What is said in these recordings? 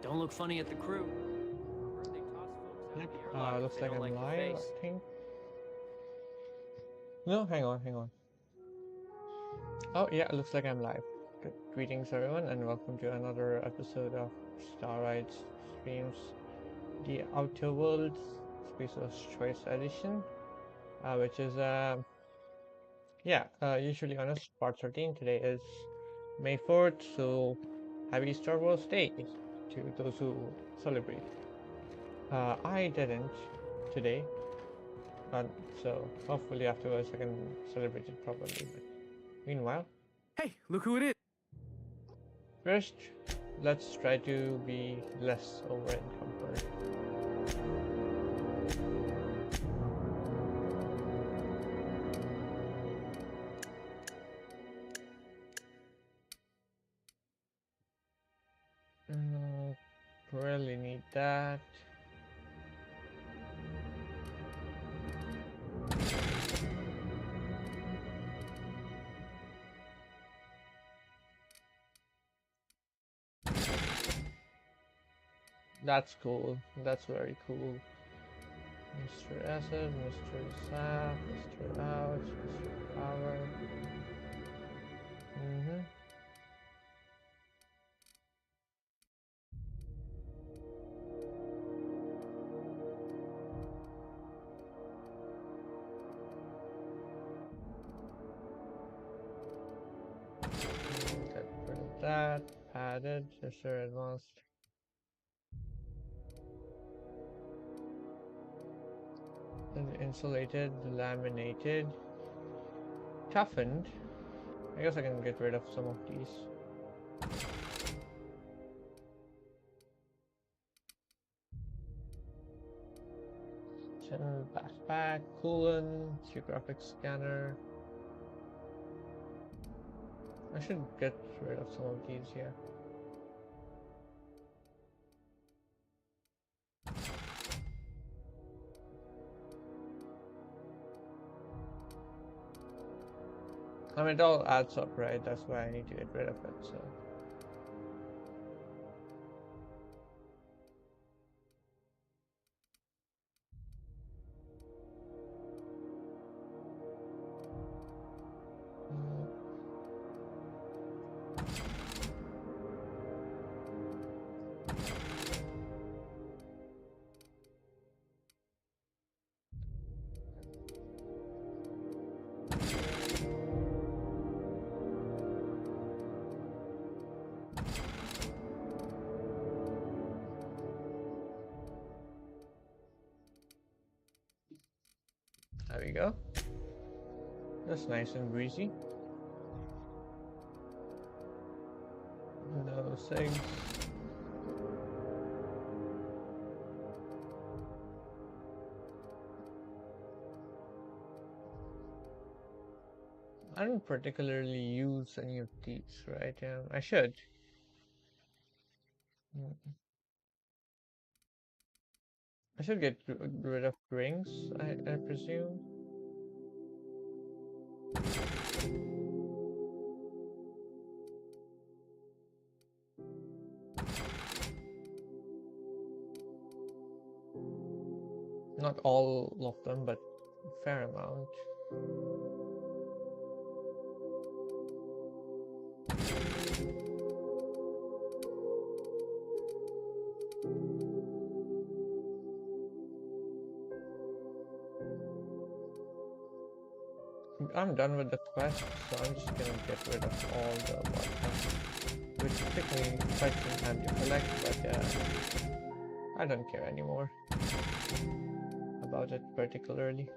Don't look funny at the crew. They toss folks out of the airlock if Looks they like don't I'm like your live, face. I think. No, hang on. Oh yeah, it looks like I'm live. Good. Greetings everyone and welcome to another episode of Stareyed Streams, the Outer Worlds Species Choice Edition, which is usually on a part 13. Today is May 4th, so happy Star Wars Day to those who celebrate. I didn't today, so hopefully afterwards I can celebrate it properly. But meanwhile, Hey, look who it is. first, let's try to be less over encumbered. Really need that. That's cool. That's very cool. Mr. Acid, Mr. Sap, Mr. Ouch, Mr. Power. Get rid of that. Padded, Mr. Advanced. Insulated, laminated, toughened. I guess I can get rid of some of these. Backpack, coolant, geographic scanner. I should get rid of some of these here. I mean, it all adds up, right? That's why I need to get rid of it, so. There we go. That's nice and breezy. No things. I don't particularly use any of these, right? I should. I should get rid of rings, I presume. Not all of them, but a fair amount. I'm done with the quest, so I'm just gonna get rid of all the vodka, which took me quite some time to collect, but I don't care anymore about it particularly.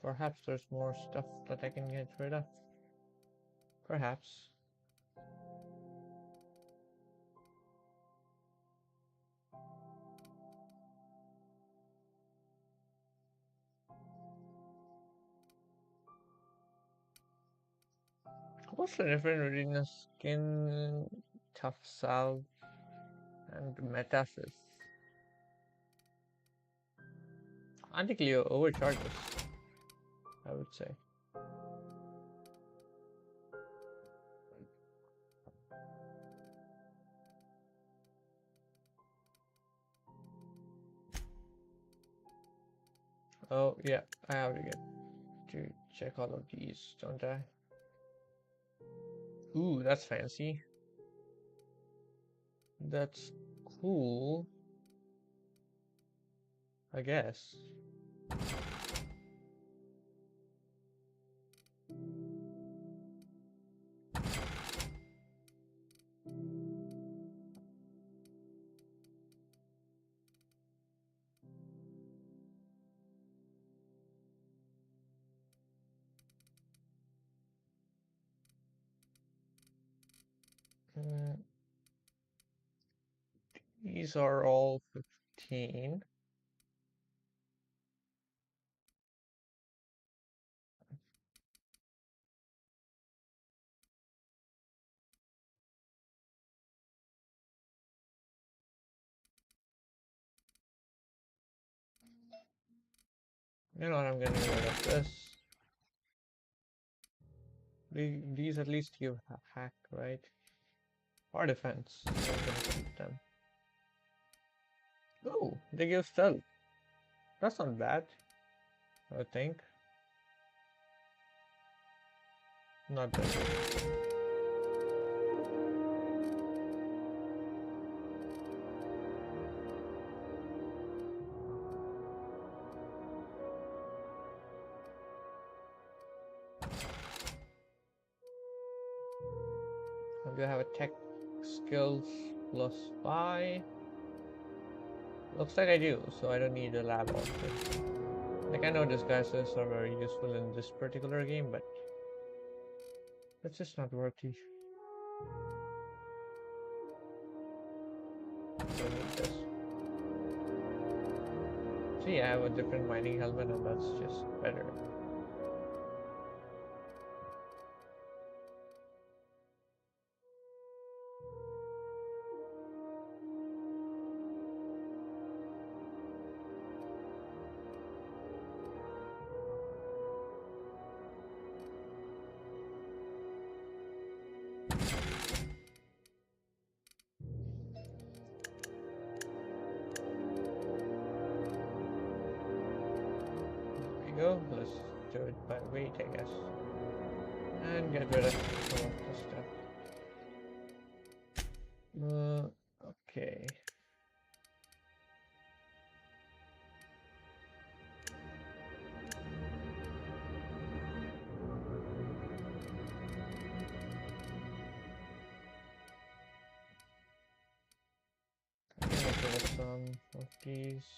Perhaps there's more stuff that I can get rid of. Perhaps. What's the difference between a skin, tough salve, and metaphys? Anti-Cleo overcharges, I would say. Oh yeah, I have to get to check all of these, don't I? Ooh, that's fancy. That's cool, I guess. Mm, these are all 15. You know what, I'm gonna get rid of this. These at least give hack, right? Or defense, so I'm gonna keep them. Oh, they give stealth. That's not bad, I think. Not bad. I'm gonna have a tech skills +5. Looks like I do, so I don't need a lab outfit. Like, I know disguises are very useful in this particular game, but it's just not worthy. Don't need this. See, I have a different mining helmet, and that's just better. Go. Let's do it by weight, I guess. And get rid of some of the stuff. Okay. I can get rid of some of these.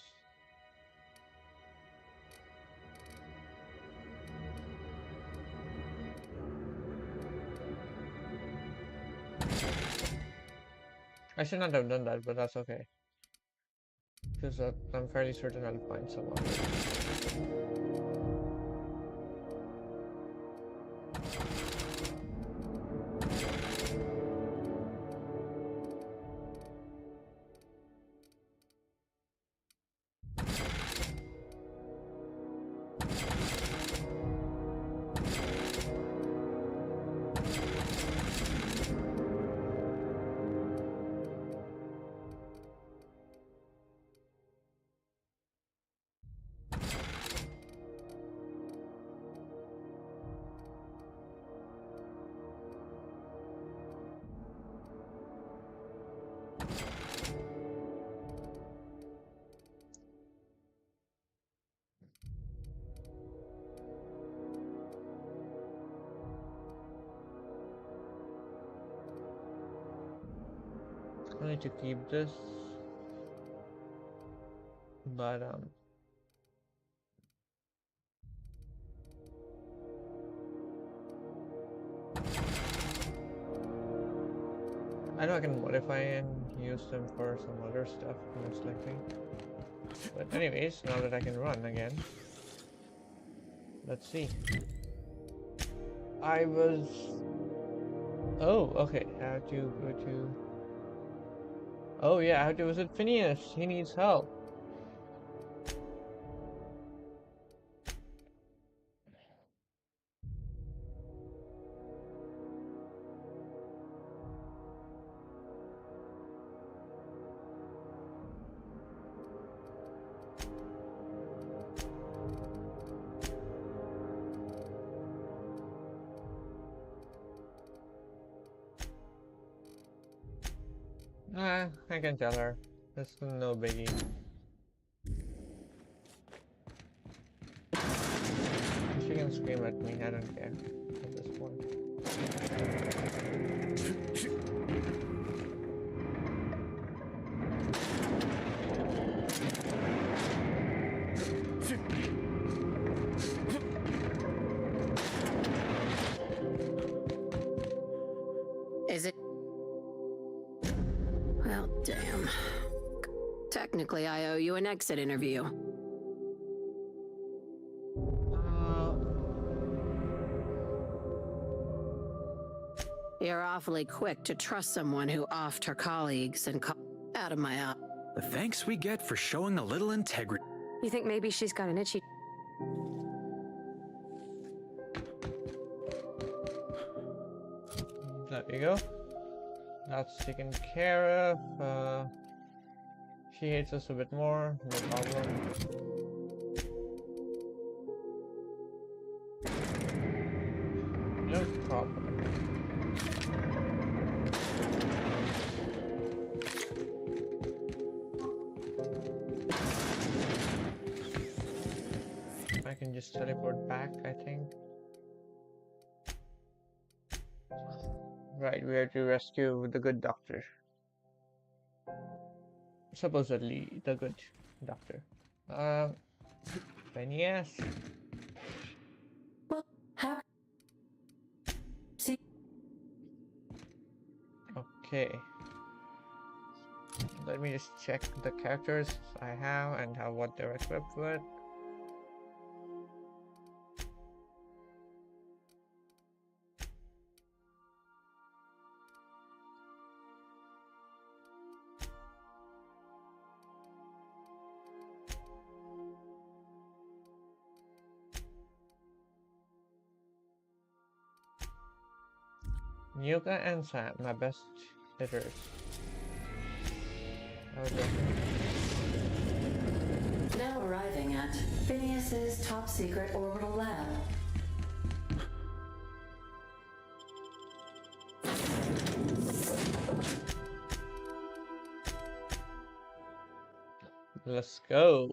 I should not have done that, but that's okay. Because I'm fairly certain I'll find someone. I need to keep this, but I know I can modify and use them for some other stuff, most likely. But anyways, now that I can run again, let's see. I was Oh, okay. I have to go to. Oh yeah, I have to visit Phineas. He needs help. Nah, I can tell her. That's no biggie. She can scream at me, I don't care at this point. Is it? Well, damn. Technically, I owe you an exit interview. You're awfully quick to trust someone who offed her colleagues and out of my eye. The thanks we get for showing a little integrity. You think maybe she's got an itchy... There you go. That's taken care of. She hates us a bit more, no problem. No problem. I can just teleport back, I think. Right, we are to rescue the good doctor. Supposedly the good doctor. Phineas. Well, how? See? Okay. Let me just check the characters I have and how what they're equipped with. Yuka and Sam, my best hitters. Okay. Now arriving at Phineas's top secret orbital lab. Let's go.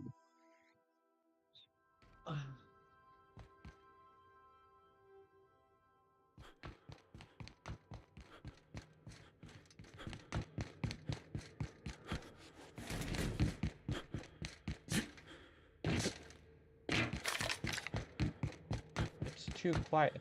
It's too quiet.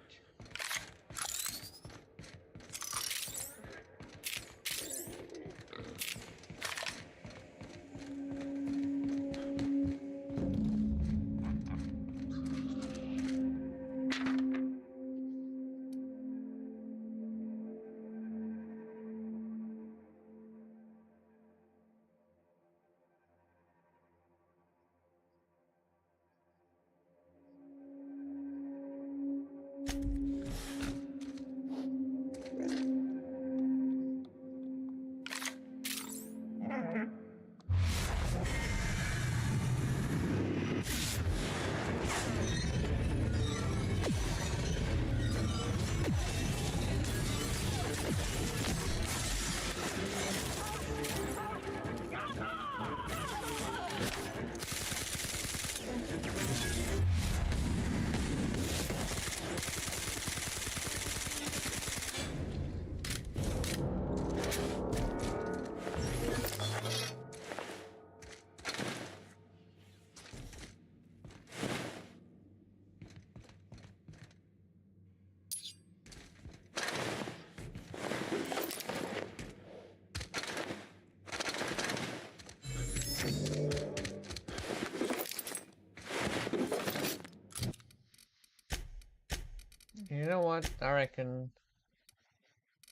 You know what? I reckon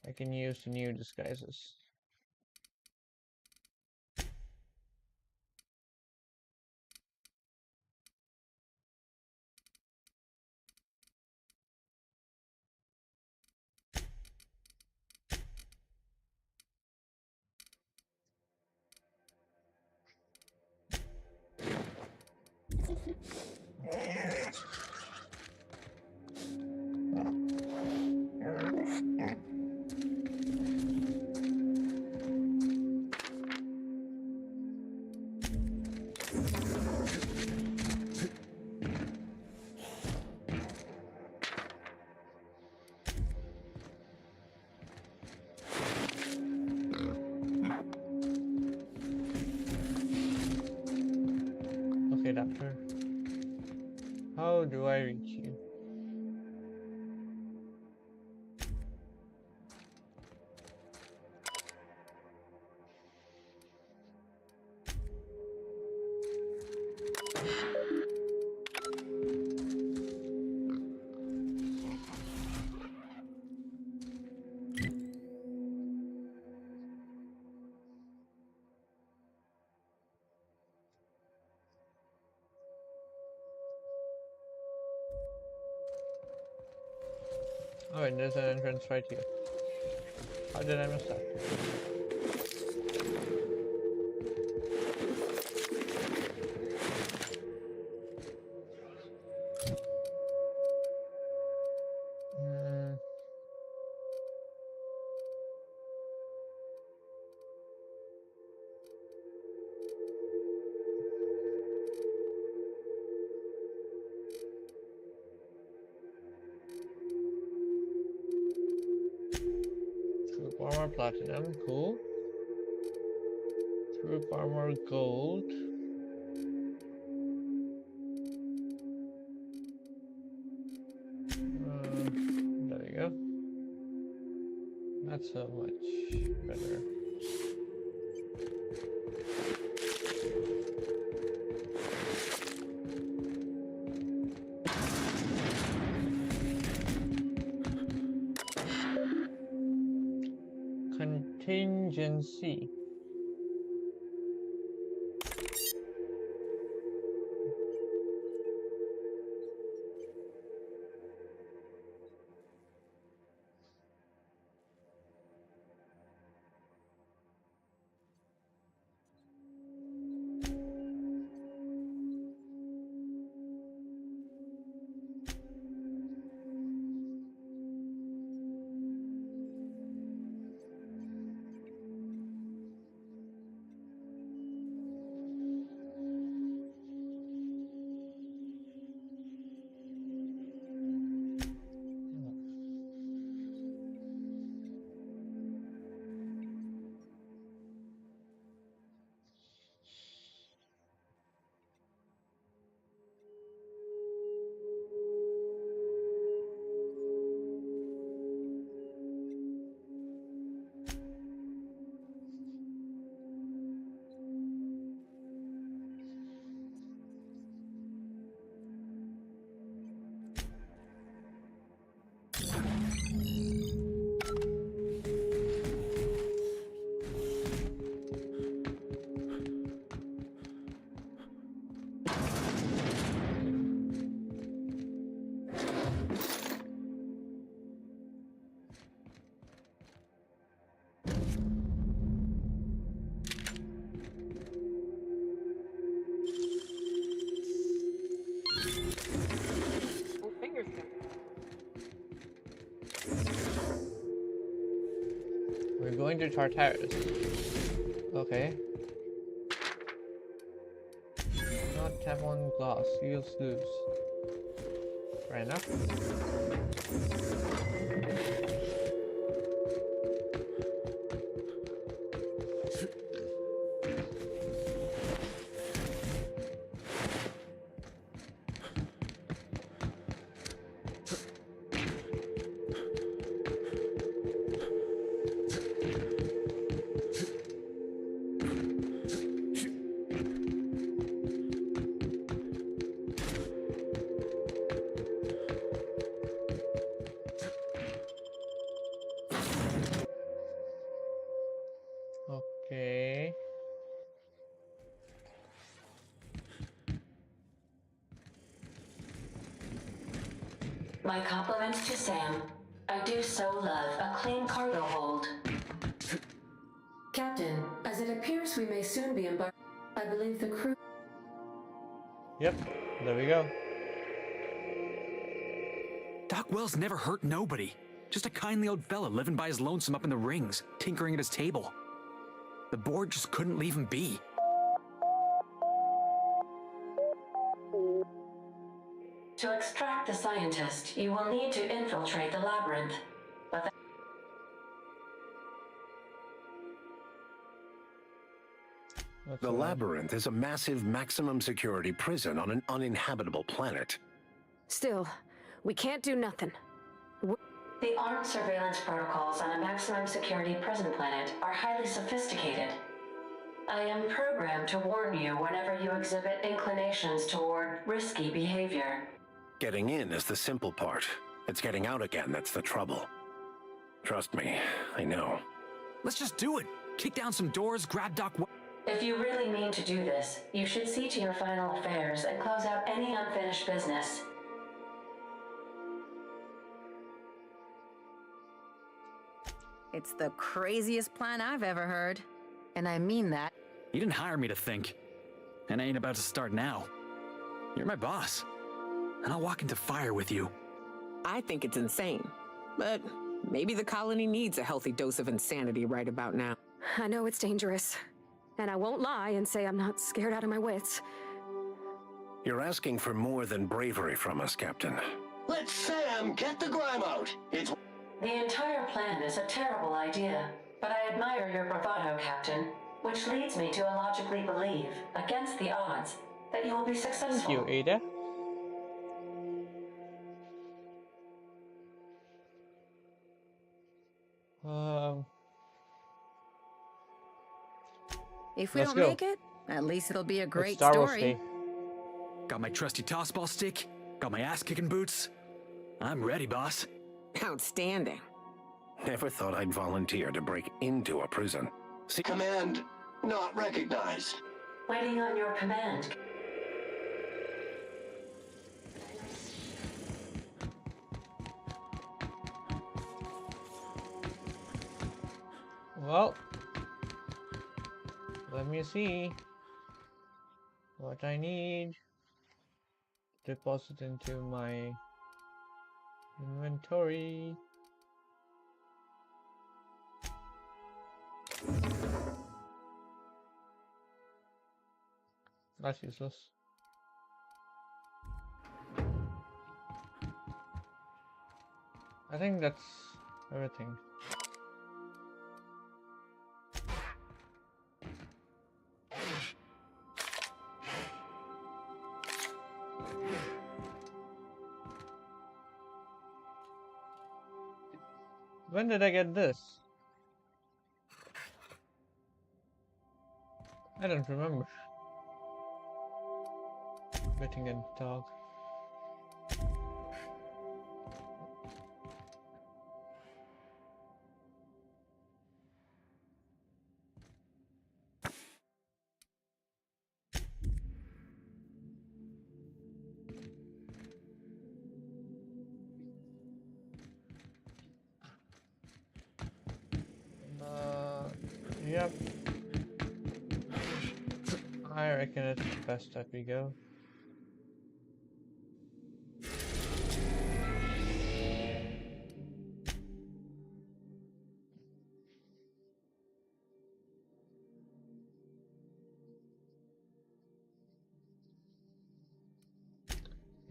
I can use the new disguises. Okay, doctor. How do I reach you? Oh, and there's an entrance right here. How did I miss that? Troop armor platinum, cool. Troop armor gold. There we go. Not so much better. Contingency. Oh, fingers cut. We're going to Tartarus. Okay. Not tap on glass, seals loose. Fair enough. My compliments to Sam. I do so love a clean cargo hold. Captain, as it appears we may soon be embarked, I believe the crew... Yep, there we go. Doc Wells never hurt nobody. Just a kindly old fella living by his lonesome up in the rings, tinkering at his table. The board just couldn't leave him be. To extract the scientist, you will need to infiltrate the labyrinth. But the labyrinth is a massive maximum security prison on an uninhabitable planet. Still, we can't do nothing. the armed surveillance protocols on a maximum security prison planet are highly sophisticated. I am programmed to warn you whenever you exhibit inclinations toward risky behavior. Getting in is the simple part. It's getting out again that's the trouble. Trust me, I know. Let's just do it. Kick down some doors, grab Doc. If you really mean to do this, you should see to your final affairs and close out any unfinished business. It's the craziest plan I've ever heard. And I mean that. You didn't hire me to think. And I ain't about to start now. You're my boss. And I'll walk into fire with you. I think it's insane. But maybe the colony needs a healthy dose of insanity right about now. I know it's dangerous. And I won't lie and say I'm not scared out of my wits. You're asking for more than bravery from us, Captain. Let Sam get the grime out. It's... The entire plan is a terrible idea, but I admire your bravado, Captain, which leads me to illogically believe, against the odds, that you will be successful. Thank you, Ada. If we Let's don't go. make it, at least it'll be a It's great Star Wars story. Day. Got my trusty tossball stick. Got my ass-kicking boots. I'm ready, boss. Outstanding. Never thought I'd volunteer to break into a prison. See, Command not recognized. Waiting on your command. Well, let me see what I need. Deposit into my inventory. That's useless. I think that's everything. When did I get this? I don't remember. Betting and dog. Yep. I reckon it's best that we go.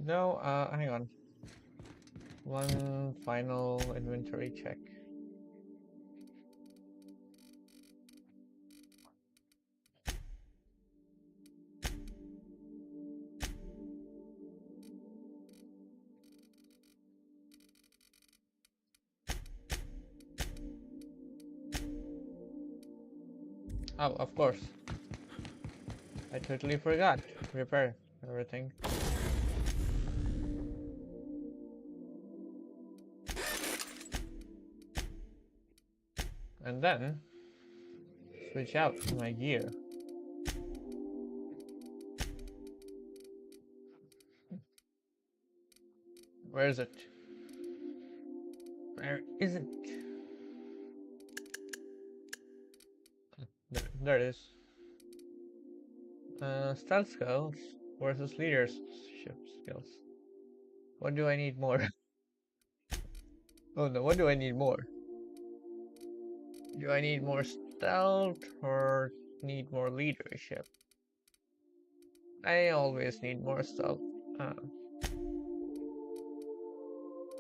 No, hang on. One final inventory check. Oh, of course. I totally forgot to repair everything. And then switch out my gear. Where is it? There isn't. There it is. Stealth skills versus leadership skills. What do I need more? Oh no, what do I need more? Do I need more stealth or need more leadership? I always need more stealth.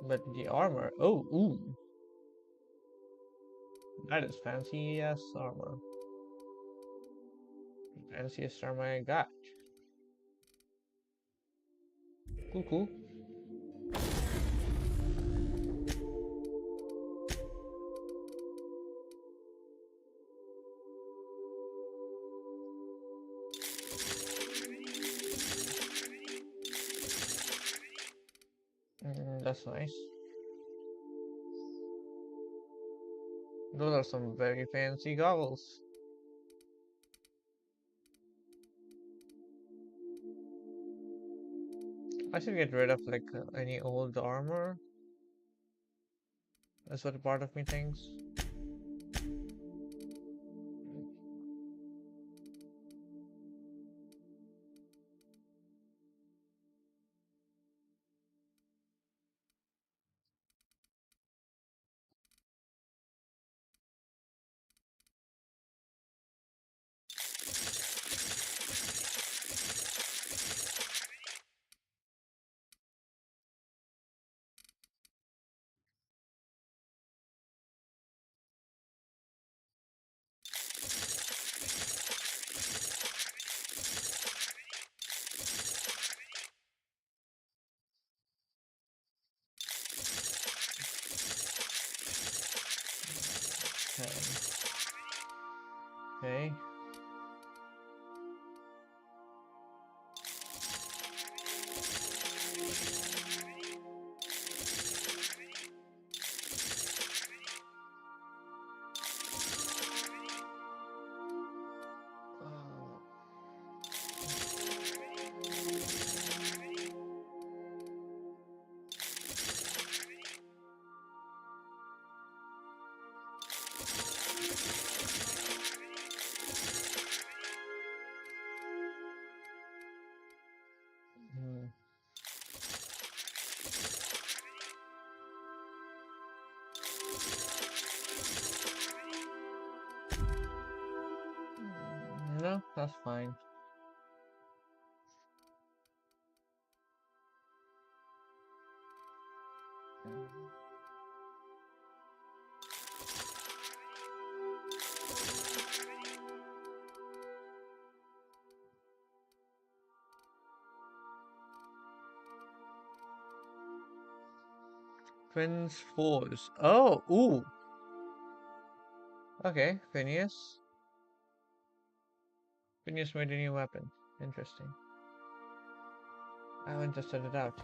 But the armor, oh, ooh. That is fancy ass armor. Fanciest armor I got. Cool, cool. That's nice. Those are some very fancy goggles. I should get rid of like any old armor. That's what a part of me thinks. Okay. No, that's fine. Twins Force. Oh, ooh. Okay, Phineas. Phineas made a new weapon. Interesting. I haven't tested it out.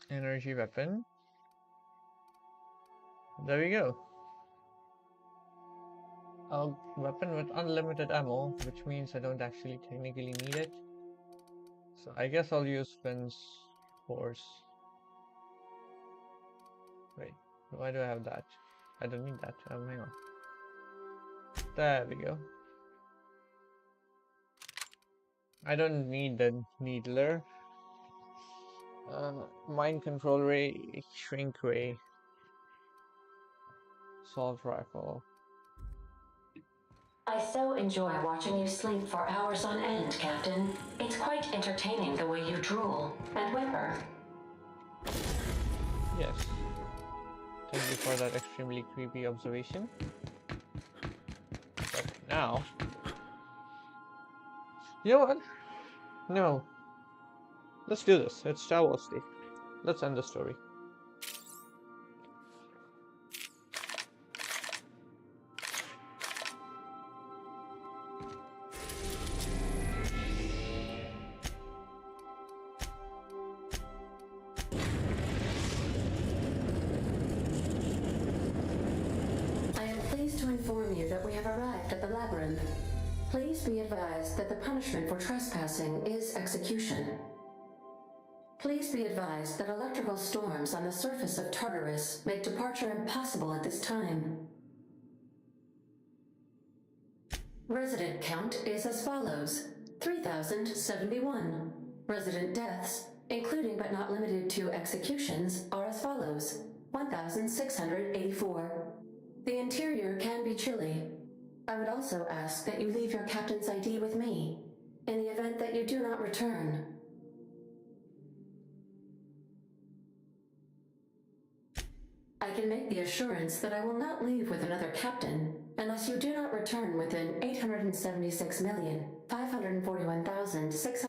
Energy weapon. There we go. A weapon with unlimited ammo, which means I don't actually technically need it. So I guess I'll use Finn's Force. Wait, why do I have that? I don't need that. Hang on. There we go. I don't need the Needler. Mind Control Ray, Shrink Ray, Assault Rifle. I so enjoy watching you sleep for hours on end, Captain. It's quite entertaining the way you drool and whimper. Yes. Thank you for that extremely creepy observation. But now... You know what? No. Let's do this. It's Star Wars Day. let's end the story. I am pleased to inform you that we have arrived at the labyrinth. Please be advised that the punishment for trespassing is execution. Please be advised that electrical storms on the surface of Tartarus make departure impossible at this time. Resident count is as follows: 3,071. Resident deaths, including but not limited to executions, are as follows: 1,684. The interior can be chilly. I would also ask that you leave your captain's ID with me, in the event that you do not return. I can make the assurance that I will not leave with another captain unless you do not return within 876,541,600.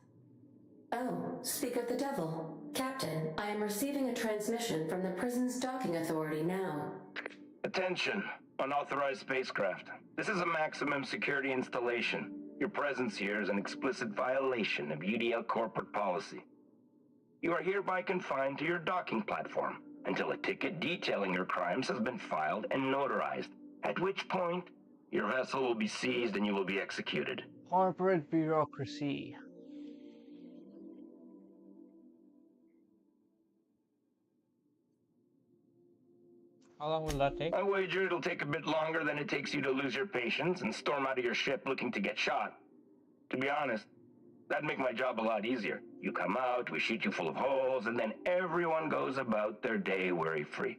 Oh, speak of the devil. Captain, I am receiving a transmission from the prison's docking authority now. Attention, unauthorized spacecraft. This is a maximum security installation. Your presence here is an explicit violation of UDL corporate policy. You are hereby confined to your docking platform until a ticket detailing your crimes has been filed and notarized, at which point your vessel will be seized and you will be executed. Corporate bureaucracy. How long will that take? I wager it'll take a bit longer than it takes you to lose your patience and storm out of your ship looking to get shot. To be honest, that'd make my job a lot easier. You come out, we shoot you full of holes, and then everyone goes about their day worry-free.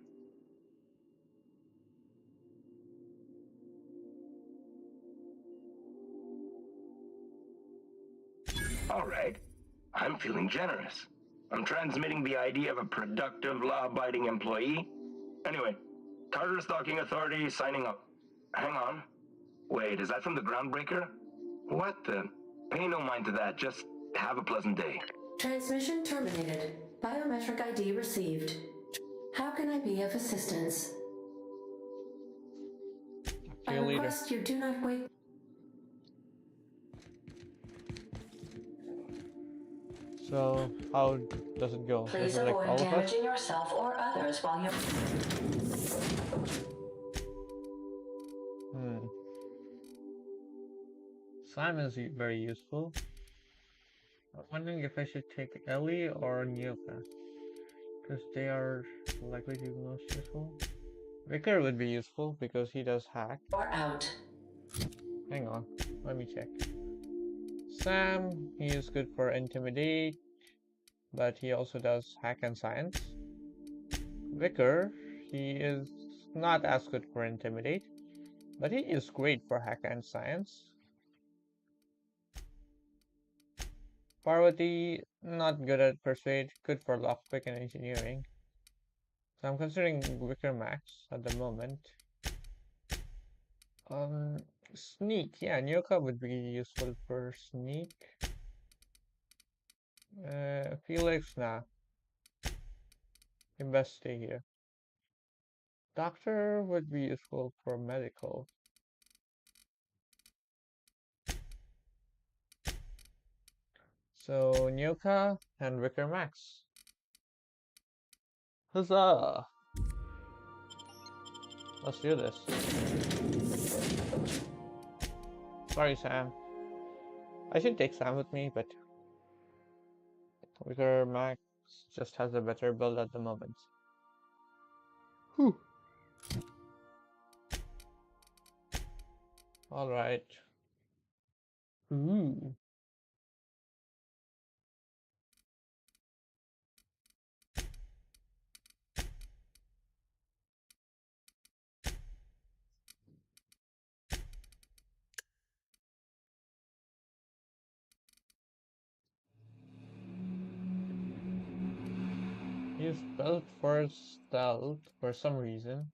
All right, I'm feeling generous. I'm transmitting the idea of a productive, law-abiding employee. Anyway, Tartarus Docking Authority signing up. Hang on. Wait, is that from the Groundbreaker? What the? Pay no mind to that, just have a pleasant day. Transmission terminated. Biometric ID received. How can I be of assistance? I request you do not wait. So, how does it go? Please Is it like avoid all of us? damaging yourself or others while you're... Slime is very useful. I'm wondering if I should take Ellie or Nyoka, because they are likely to be most useful. Vicar would be useful because he does hack. You're out. Hang on, let me check. Sam, he is good for intimidate, but he also does hack and science. Vicar, he is not as good for intimidate, but he is great for hack and science. Parvati, not good at persuade, good for lockpick and engineering. So I'm considering Wicker Max at the moment. Sneak, yeah, Nyoka would be useful for sneak. Felix, nah. You best stay here. Doctor would be useful for medical. So Nyoka and Wicker Max. Huzzah! Let's do this. Sorry, Sam. I should take Sam with me, but Wicker Max just has a better build at the moment. Whew. Alright. Ooh. He's built for stealth for some reason.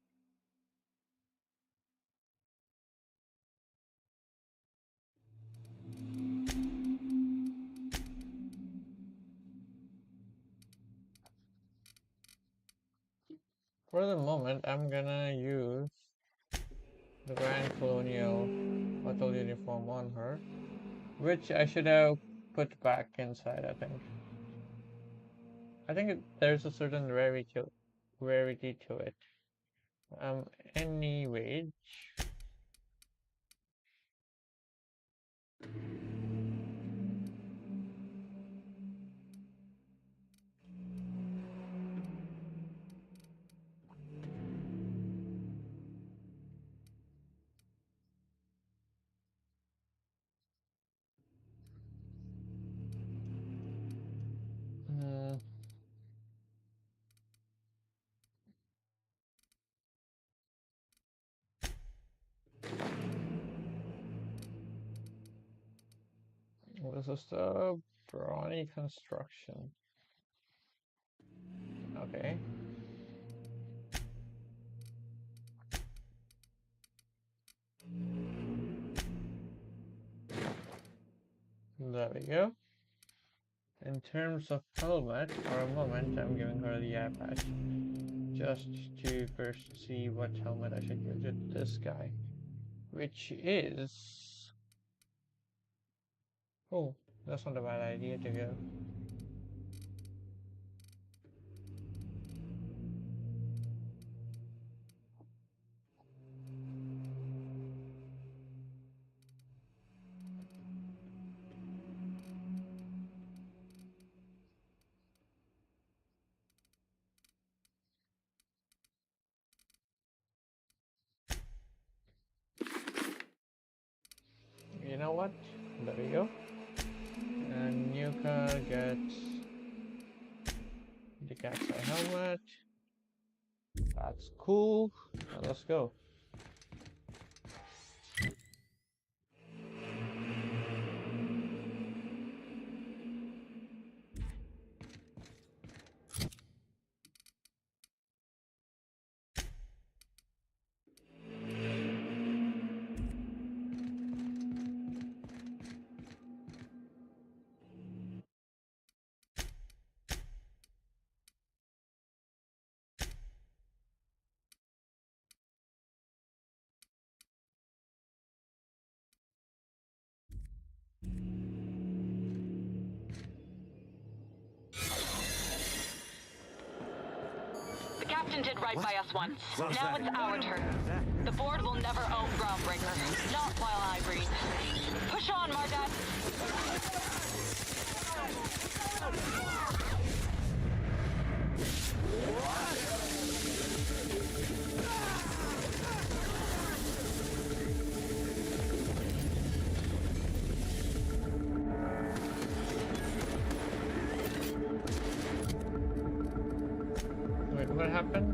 For the moment, I'm gonna use the Grand Colonial Hotel uniform on her, which I should have put back inside, I think. There's a certain rarity to it. Anyway. This is the brawny construction. Okay. There we go. In terms of helmet, for a moment I'm giving her the eye patch. Just to first see what helmet I should give to this guy. Which is... Oh, that's not a bad idea to go. You know what? There we go. And Nuka gets the cat's eye helmet. That's cool. Now let's go. The captain did right by us once. Now it's our turn. The board will never own Groundbreaker. Not while I breathe. Push on, Margat! Wait, what happened?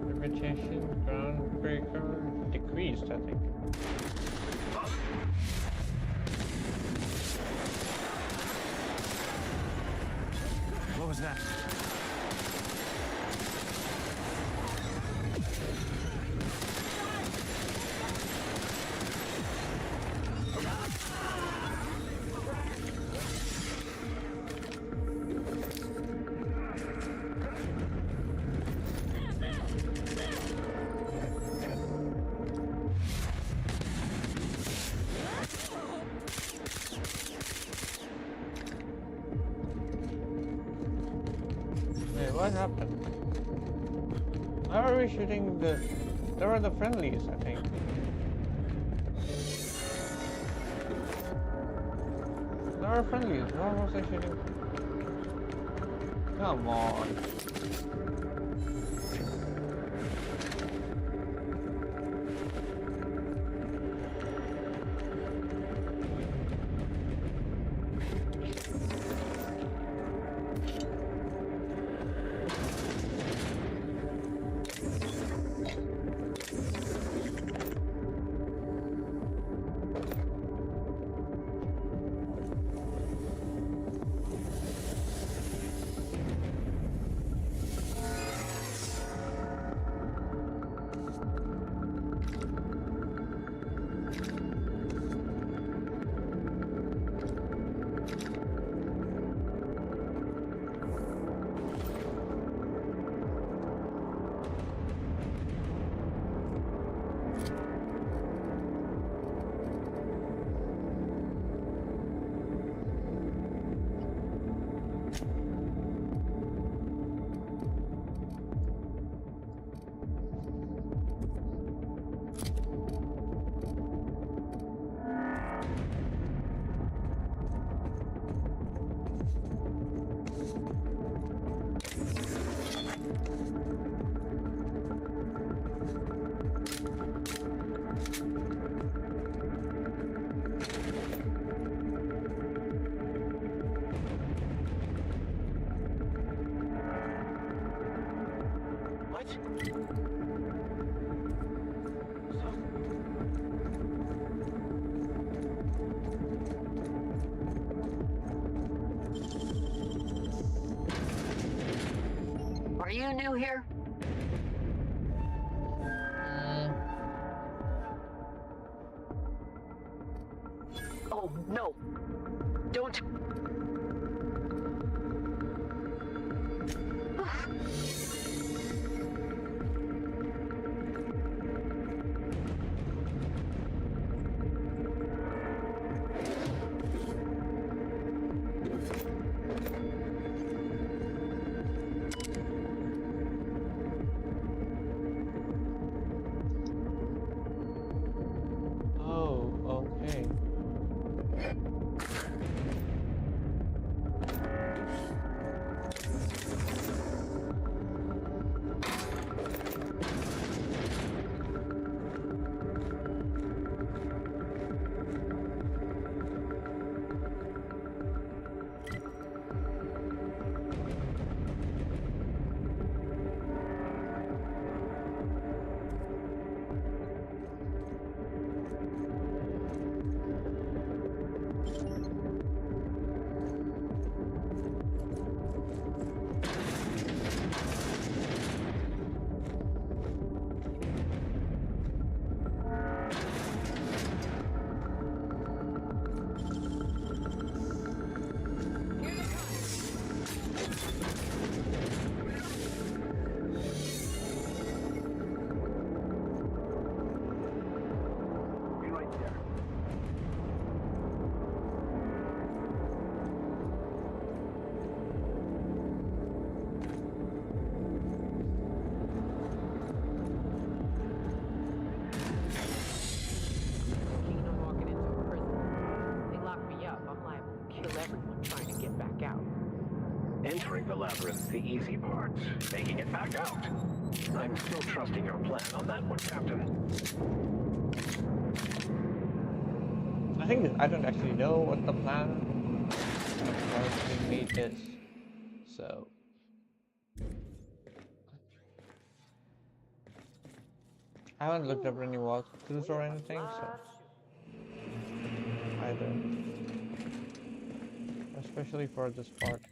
Reputation, Groundbreaker decreased, I think. What was that? What happened? How are we shooting the... There are the friendlies, I think. There are friendlies. Why was I shooting? Come on. you new here? Oh, no. Don't. Oh, okay. Entering the labyrinth, the easy part. Making it back out. I'm still trusting your plan on that one, Captain. I think I don't actually know what the plan of being made is. So I haven't looked up any walkthroughs or anything, so either. Especially for this part.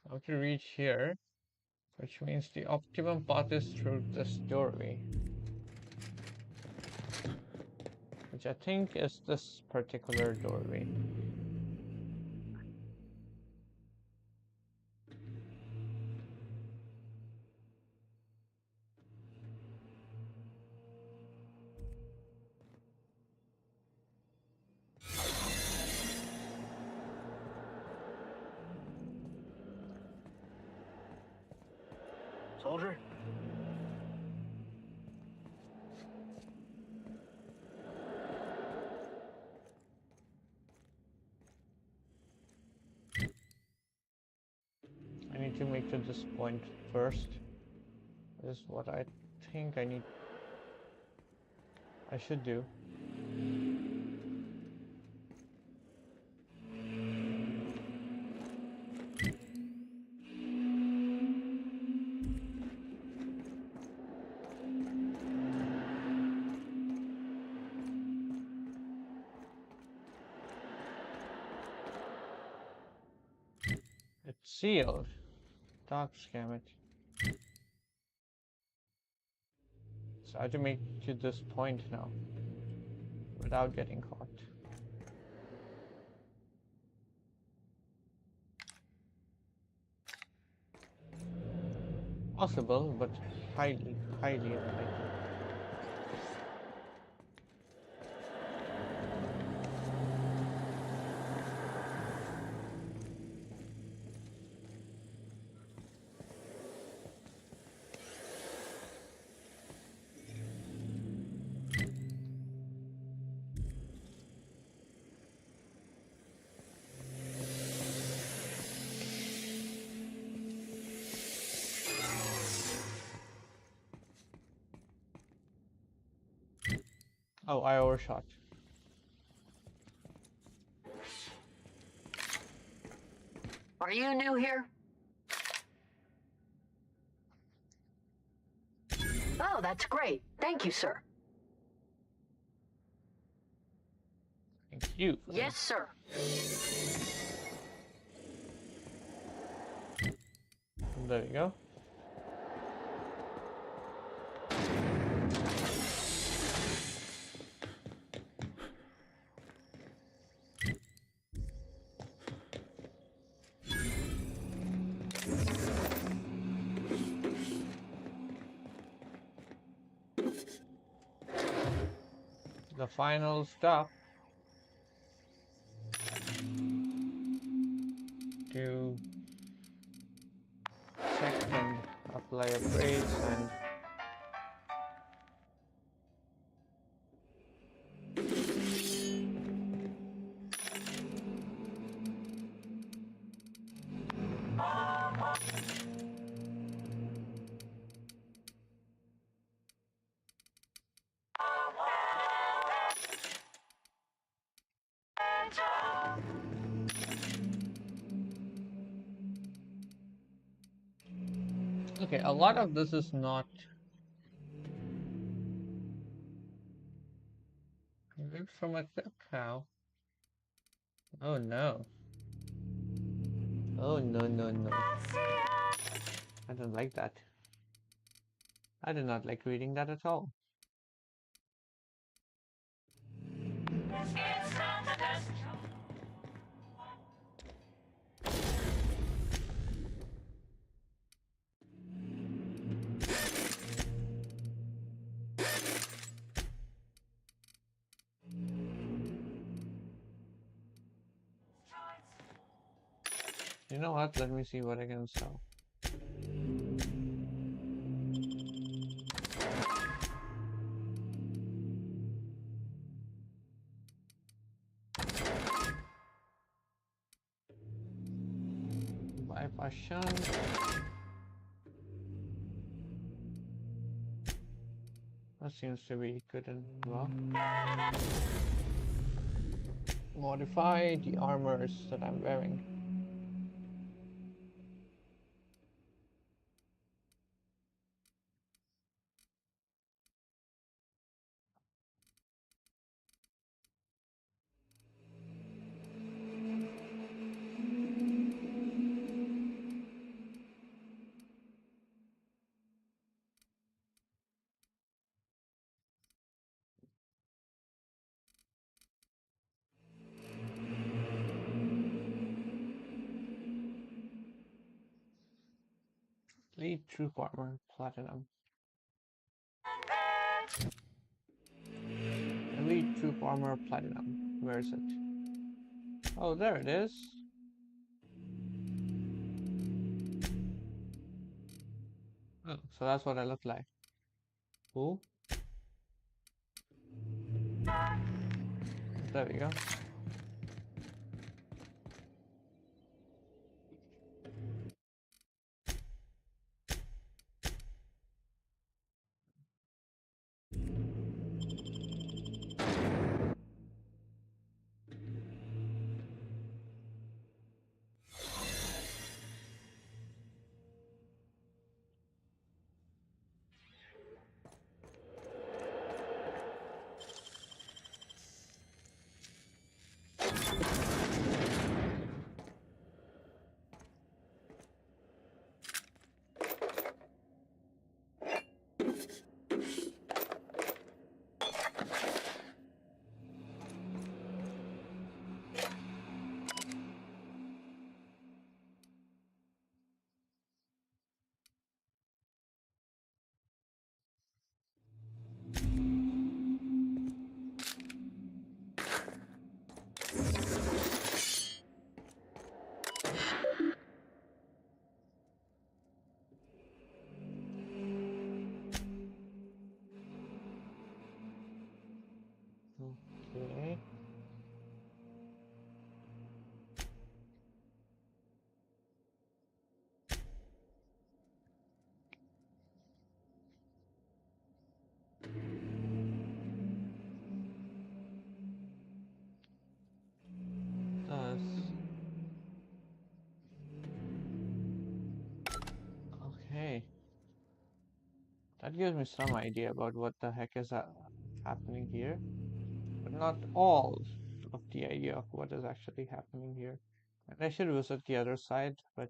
How to reach here, which means the optimum path is through this doorway, which I think is this particular doorway. Soldier? I need to make to this point first. Is what I think I should do. It's sealed. Dark scam it. So I have to make to this point now without getting caught. Possible, but highly unlikely. Oh, I overshot. Are you new here? Oh, that's great. Thank you, sir. Thank you. Yes, sir. There you go. The final stop to check and apply upgrades and okay, a lot of this is not ripped from a clip cow. Oh no. Oh no no no. I don't like that. I do not like reading that at all. You know what? Let me see what I can sell. Buy passion. That seems to be good and well. Modify the armors that I'm wearing. Elite Troop Armor Platinum. Elite Troop Armor Platinum. Where is it? Oh, there it is. Oh, so that's what I look like. Cool. There we go. That gives me some idea about what the heck is happening here, but not all of the idea of what is actually happening here. And I should visit the other side, but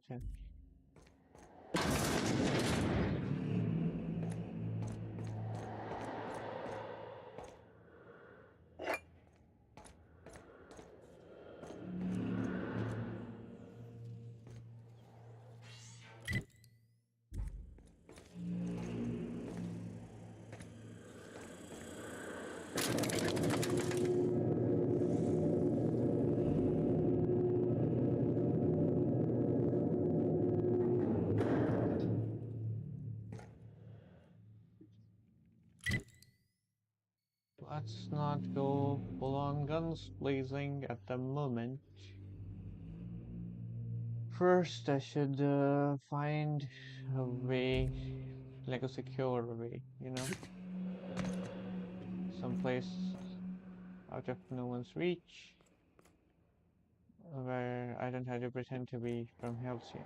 let's not go full on guns blazing at the moment. First, I should find a way, like a secure way, you know? Someplace out of no one's reach, where I don't have to pretend to be from Halcyon.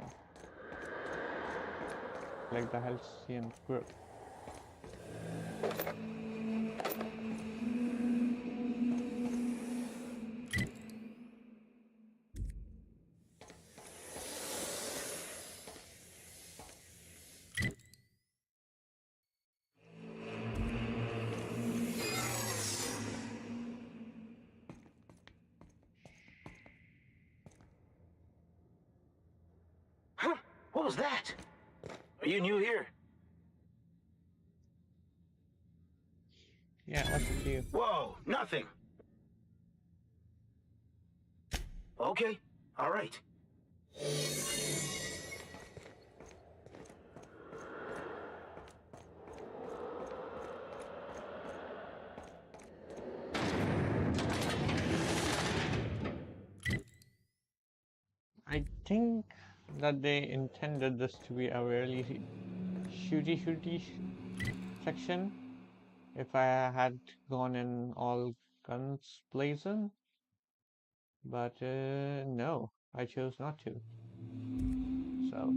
Like the Halcyon group. Huh? What was that? Are you new here? Yeah, what's with you? Whoa, nothing. Okay, all right. I think that they intended this to be a really shooty section. If I had gone in all guns blazing, but no, I chose not to. So.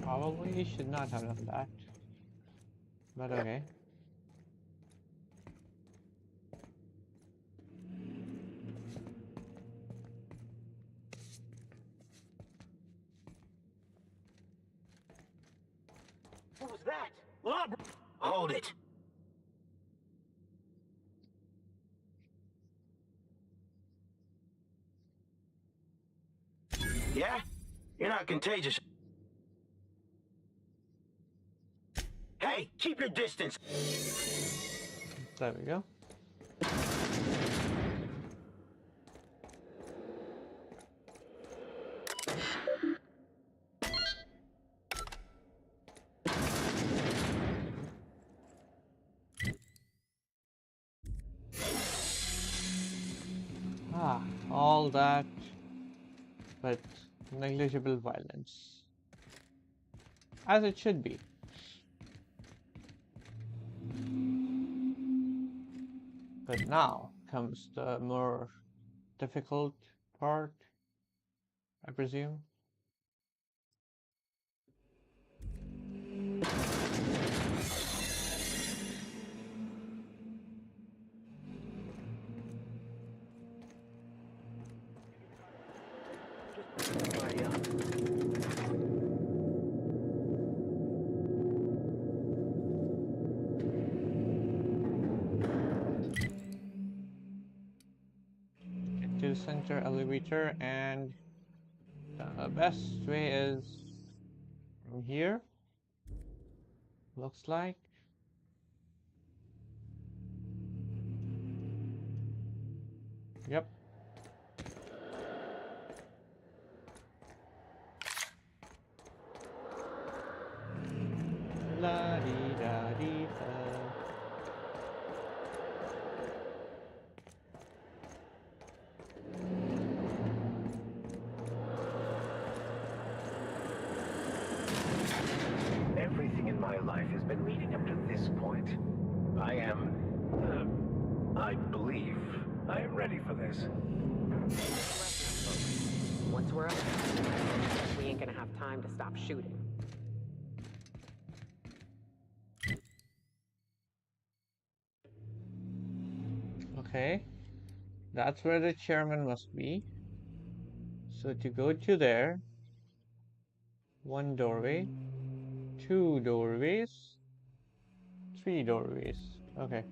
Probably should not have done that, but okay. What was that? Hold it. Yeah? You're not contagious. Hey, keep your distance. There we go. All that, but negligible violence. As it should be. But now comes the more difficult part, I presume. this center elevator, and the best way is from here. Looks like. Yep. La dee da dee da. Everything in my life has been leading up to this point. I believe I am ready for this. Once we're up, we ain't gonna have time to stop shooting. Okay, that's where the chairman must be. So to go to there, one doorway, two doorways, three doorways. Okay.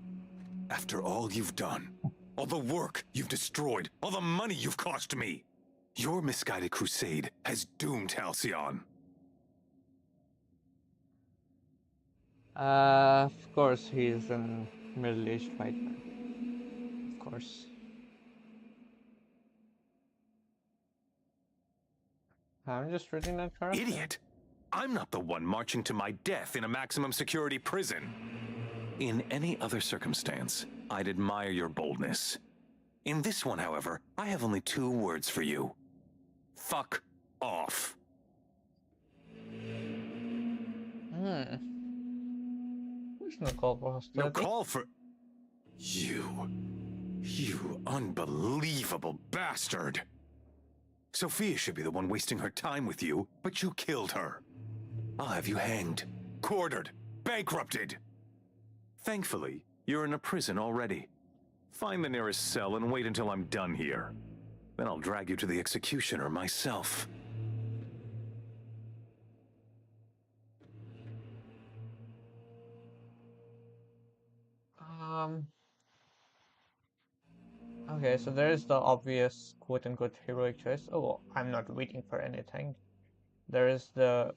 After all you've done, all the work you've destroyed, all the money you've cost me, your misguided crusade has doomed Halcyon. Of course he's a middle-aged white man. Of course. I'm just reading that correctly. Idiot! I'm not the one marching to my death in a maximum security prison. In any other circumstance, I'd admire your boldness. In this one, however, I have only 2 words for you. Fuck off. There's no call for hostility. No call for... You unbelievable bastard. Sophia should be the one wasting her time with you, but you killed her. I'll have you hanged, quartered, bankrupted. Thankfully, you're in a prison already. Find the nearest cell and wait until I'm done here. Then I'll drag you to the executioner myself. Okay, so there's the obvious quote-unquote heroic choice. Oh, I'm not waiting for anything. There is the,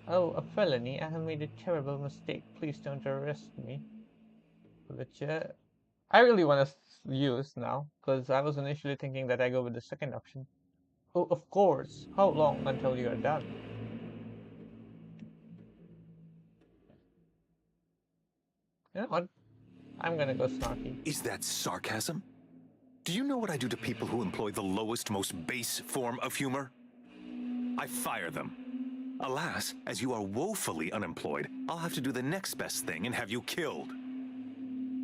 oh, a felony. I have made a terrible mistake. Please don't arrest me. Which I really want to use now, because I was initially thinking that I go with the second option. Oh, of course. How long until you are done? You know what? I'm gonna go snarky. Is that sarcasm? Do you know what I do to people who employ the lowest, most base form of humor? I fire them. Alas, as you are woefully unemployed, I'll have to do the next best thing and have you killed.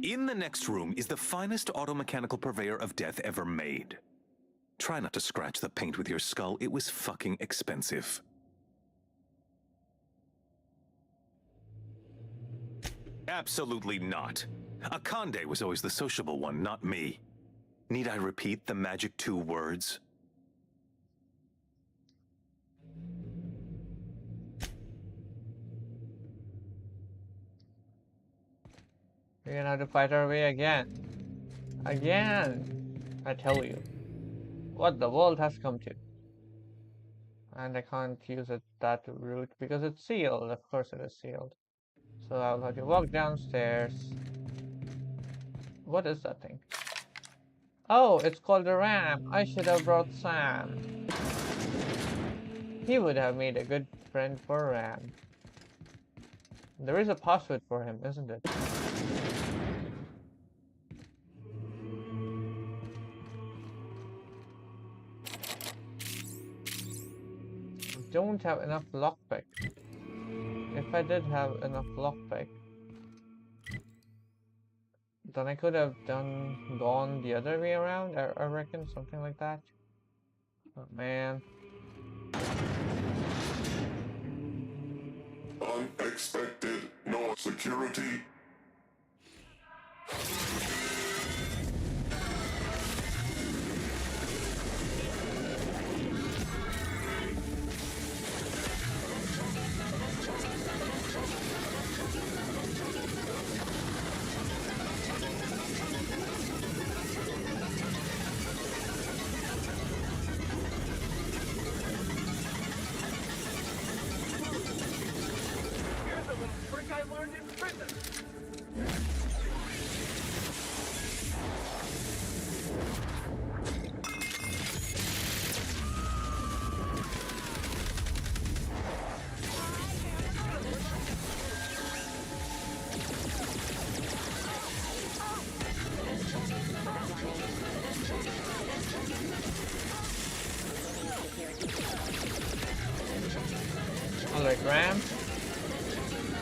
In the next room is the finest automechanical purveyor of death ever made. Try not to scratch the paint with your skull. It was fucking expensive. Absolutely not. Akande was always the sociable one, not me. Need I repeat the magic 2 words? We're gonna have to fight our way again. Again! I tell you. What the world has come to. And I can't use it that route because it's sealed. Of course it is sealed. So I'll have to walk downstairs. What is that thing? Oh, it's called a ram. I should have brought Sam. He would have made a good friend for Ram. There is a password for him, isn't it? Don't have enough lockpick. If I did have enough lockpick, then I could have gone the other way around. I reckon something like that. Oh man. Unexpected, no security. learned in prison. Alright, ramp.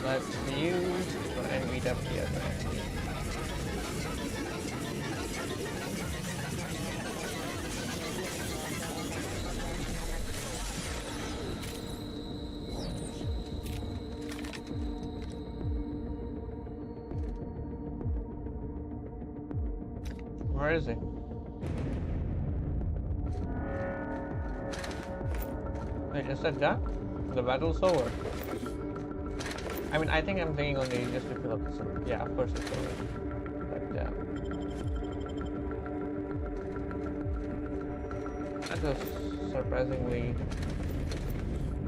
Let's use and meet up here. Where is he? Wait, is that done? The battle's over. I mean, I think I'm thinking only just to fill up the sun. Yeah, of course it's over. But that was surprisingly.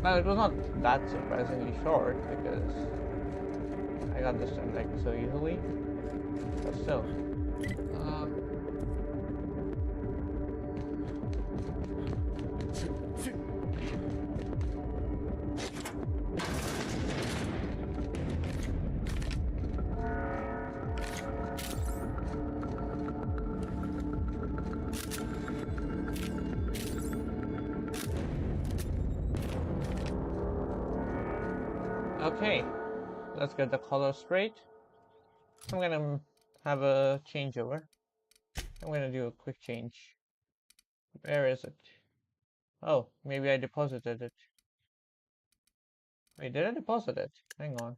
Well, it was not that surprisingly short because I got this done like so easily. But still. Okay, let's get the color straight. I'm gonna have a changeover. I'm gonna do a quick change. Where is it? Oh, maybe I deposited it. Wait, did I deposit it? Hang on.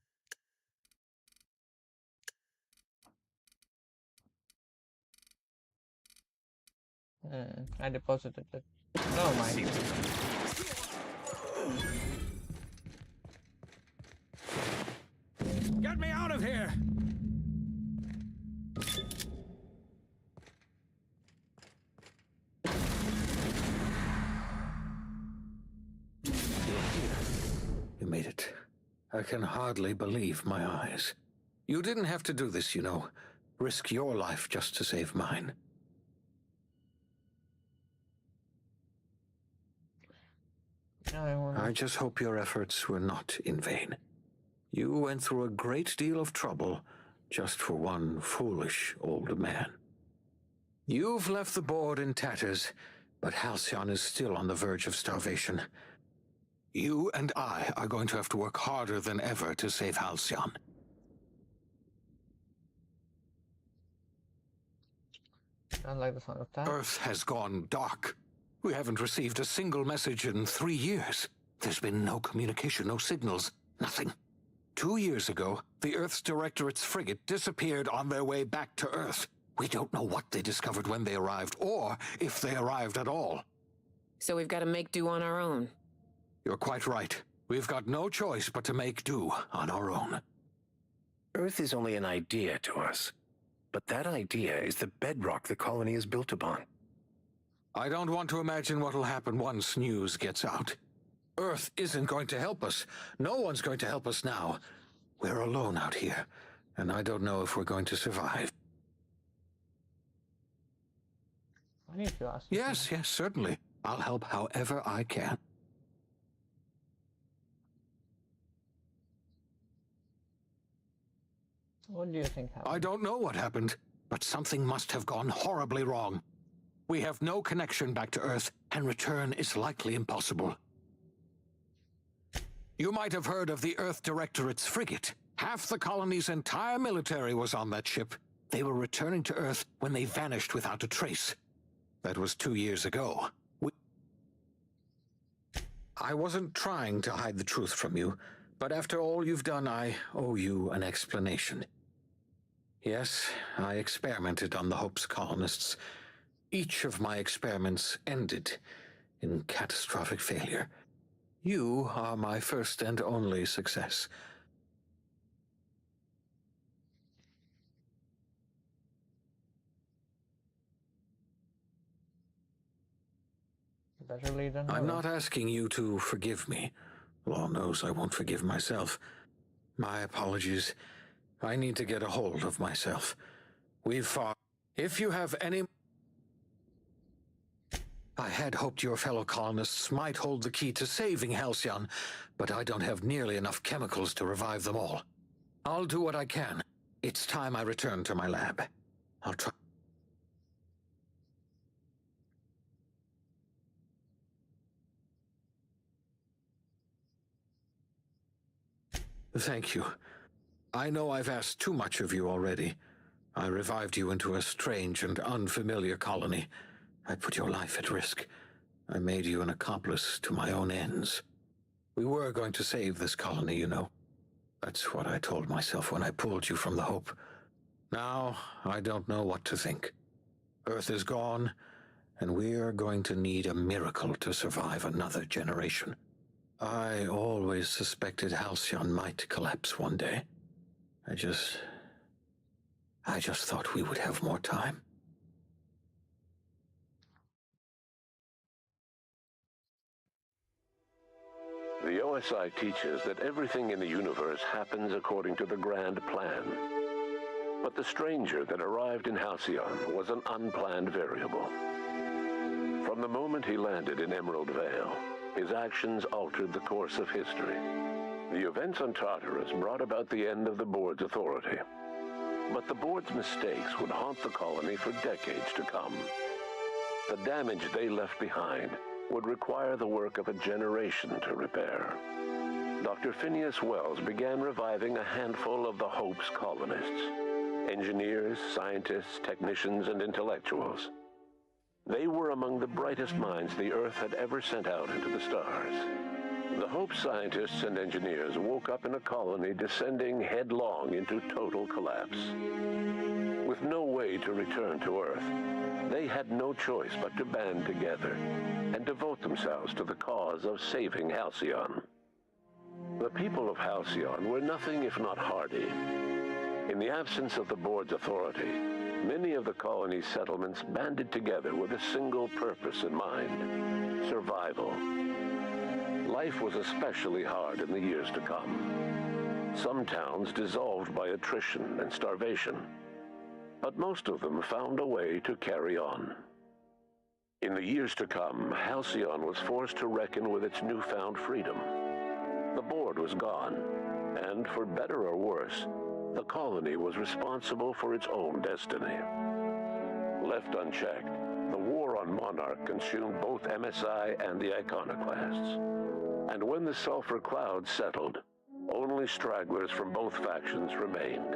I deposited it. No, mind. Get me out of here! You made it. I can hardly believe my eyes. You didn't have to do this, you know. Risk your life just to save mine. I just hope your efforts were not in vain. You went through a great deal of trouble just for one foolish old man. You've left the board in tatters, but Halcyon is still on the verge of starvation. You and I are going to have to work harder than ever to save Halcyon. I like the sound of that. Earth has gone dark. We haven't received a single message in 3 years. There's been no communication, no signals, nothing. 2 years ago, the Earth's Directorate's frigate disappeared on their way back to Earth. We don't know what they discovered when they arrived, or if they arrived at all. So we've got to make do on our own. You're quite right. We've got no choice but to make do on our own. Earth is only an idea to us. But that idea is the bedrock the colony is built upon. I don't want to imagine what'll happen once news gets out. Earth isn't going to help us. No one's going to help us now. We're alone out here, and I don't know if we're going to survive. I need to ask. Yes, certainly. I'll help however I can. What do you think happened? I don't know what happened, but something must have gone horribly wrong. We have no connection back to Earth, and return is likely impossible. You might have heard of the Earth Directorate's frigate. Half the colony's entire military was on that ship. They were returning to Earth when they vanished without a trace. That was 2 years ago. I wasn't trying to hide the truth from you, but after all you've done, I owe you an explanation. Yes, I experimented on the Hope's colonists. Each of my experiments ended in catastrophic failure. You are my first and only success. Better late than I'm never. not asking you to forgive me. Law knows I won't forgive myself. My apologies. I need to get a hold of myself. We've fought. If you have any... I had hoped your fellow colonists might hold the key to saving Halcyon, but I don't have nearly enough chemicals to revive them all. I'll do what I can. It's time I return to my lab. I'll try... Thank you. I know I've asked too much of you already. I revived you into a strange and unfamiliar colony. I put your life at risk. I made you an accomplice to my own ends. We were going to save this colony, you know. That's what I told myself when I pulled you from the Hope. Now, I don't know what to think. Earth is gone, and we are going to need a miracle to survive another generation. I always suspected Halcyon might collapse one day. I just thought we would have more time. The OSI teaches that everything in the universe happens according to the grand plan. But the stranger that arrived in Halcyon was an unplanned variable. From the moment he landed in Emerald Vale, his actions altered the course of history. The events on Tartarus brought about the end of the board's authority. But the board's mistakes would haunt the colony for decades to come. The damage they left behind would require the work of a generation to repair. Dr. Phineas Wells began reviving a handful of the Hope's colonists. Engineers, scientists, technicians, and intellectuals. They were among the brightest minds the Earth had ever sent out into the stars. The Hope scientists and engineers woke up in a colony descending headlong into total collapse. With no way to return to Earth, they had no choice but to band together and devote themselves to the cause of saving Halcyon. The people of Halcyon were nothing if not hardy. In the absence of the board's authority, many of the colony's settlements banded together with a single purpose in mind: survival. Life was especially hard in the years to come. Some towns dissolved by attrition and starvation, but most of them found a way to carry on. In the years to come, Halcyon was forced to reckon with its newfound freedom. The board was gone, and for better or worse, the colony was responsible for its own destiny. Left unchecked, the war on Monarch consumed both MSI and the Iconoclasts. And when the sulfur cloud settled, only stragglers from both factions remained.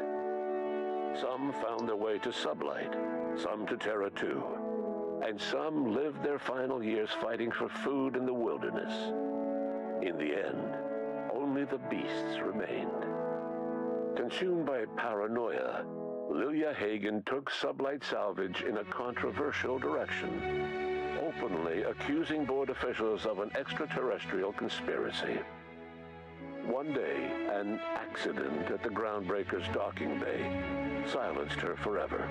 Some found their way to Sublight, some to Terra 2, and some lived their final years fighting for food in the wilderness. In the end, only the beasts remained. Consumed by paranoia, Lilia Hagen took Sublight Salvage in a controversial direction, openly accusing board officials of an extraterrestrial conspiracy. One day, an accident at the Groundbreaker's docking bay silenced her forever.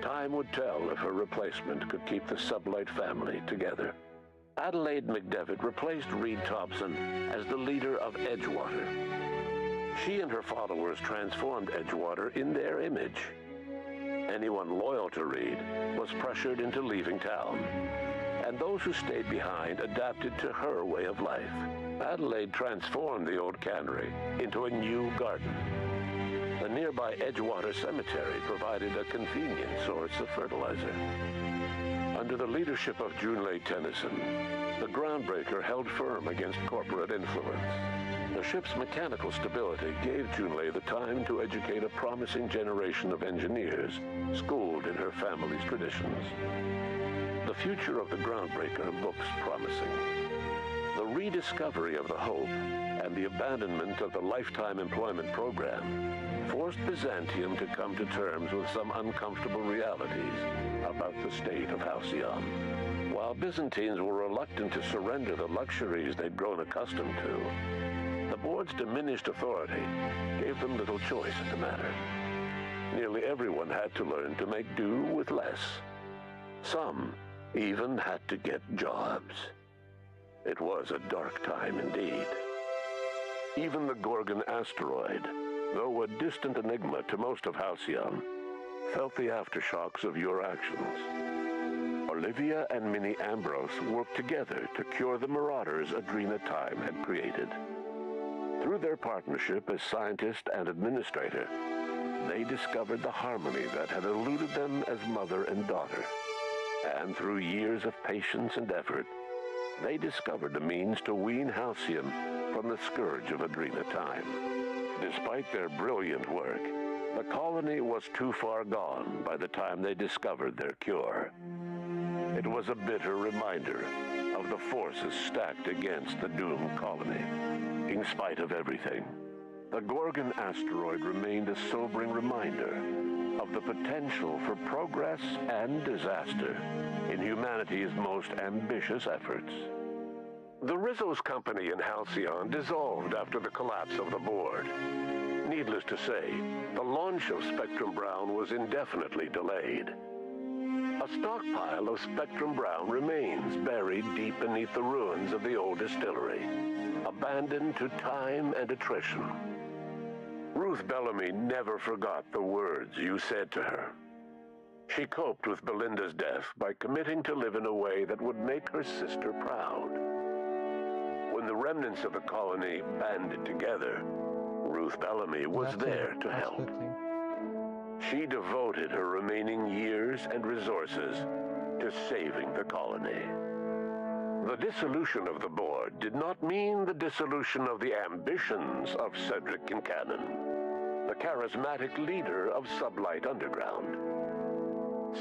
Time would tell if her replacement could keep the Sublight family together. Adelaide McDevitt replaced Reed Thompson as the leader of Edgewater. She and her followers transformed Edgewater in their image. Anyone loyal to Reed was pressured into leaving town, and those who stayed behind adapted to her way of life. Adelaide transformed the old cannery into a new garden. The nearby Edgewater Cemetery provided a convenient source of fertilizer. Under the leadership of Junlei Tennyson, the Groundbreaker held firm against corporate influence. The ship's mechanical stability gave Junlei the time to educate a promising generation of engineers, schooled in her family's traditions. The future of the Groundbreaker looks promising. The rediscovery of the Hope and the abandonment of the Lifetime Employment Program forced Byzantium to come to terms with some uncomfortable realities about the state of Halcyon. While Byzantines were reluctant to surrender the luxuries they'd grown accustomed to, the board's diminished authority gave them little choice in the matter. Nearly everyone had to learn to make do with less. Some even had to get jobs. It was a dark time indeed. Even the Gorgon asteroid, though a distant enigma to most of Halcyon, felt the aftershocks of your actions. Olivia and Minnie Ambrose worked together to cure the marauders Adrena Time had created. Through their partnership as scientist and administrator, they discovered the harmony that had eluded them as mother and daughter. And through years of patience and effort, they discovered a means to wean Halcyon from the scourge of Adrena Time. Despite their brilliant work, the colony was too far gone by the time they discovered their cure. It was a bitter reminder of the forces stacked against the doomed colony. In spite of everything, the Gorgon asteroid remained a sobering reminder of the potential for progress and disaster in humanity's most ambitious efforts. The Rizzo's company in Halcyon dissolved after the collapse of the board. Needless to say, the launch of Spectrum Brown was indefinitely delayed. A stockpile of Spectrum Brown remains buried deep beneath the ruins of the old distillery, abandoned to time and attrition. Ruth Bellamy never forgot the words you said to her. She coped with Belinda's death by committing to live in a way that would make her sister proud. When the remnants of the colony banded together, Ruth Bellamy was there to help. She devoted her remaining years and resources to saving the colony. The dissolution of the board did not mean the dissolution of the ambitions of Cedric Kincannon, the charismatic leader of Sublight Underground.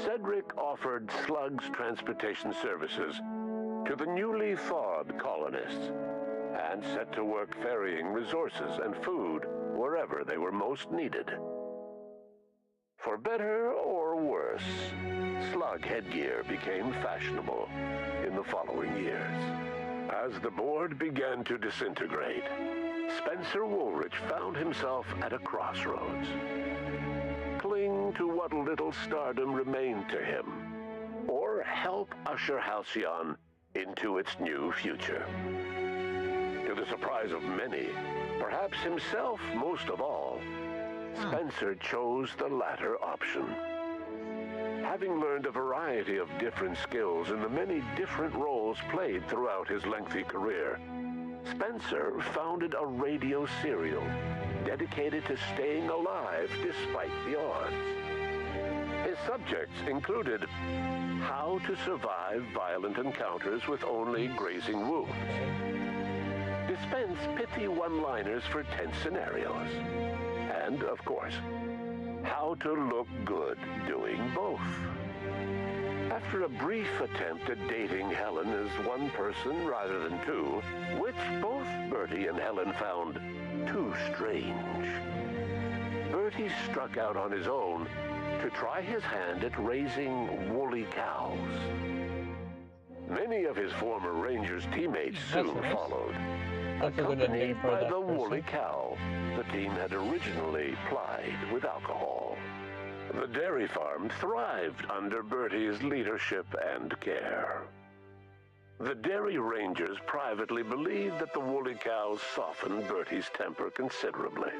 Cedric offered Slug's transportation services to the newly thawed colonists and set to work ferrying resources and food wherever they were most needed. For better or worse, slug headgear became fashionable in the following years. As the board began to disintegrate, Spencer Woolrich found himself at a crossroads. Cling to what little stardom remained to him, or help usher Halcyon into its new future. To the surprise of many, perhaps himself most of all, Spencer chose the latter option. Having learned a variety of different skills in the many different roles played throughout his lengthy career, Spencer founded a radio serial dedicated to staying alive despite the odds. His subjects included how to survive violent encounters with only grazing wounds, dispense pithy one-liners for tense scenarios, and, of course, how to look good doing both. After a brief attempt at dating Helen as one person rather than two, which both Bertie and Helen found too strange, Bertie struck out on his own to try his hand at raising woolly cows. Many of his former Rangers teammates soon followed, accompanied by the woolly cow the team had originally plied with alcohol. The dairy farm thrived under Bertie's leadership and care. The Dairy Rangers privately believed that the woolly cows softened Bertie's temper considerably,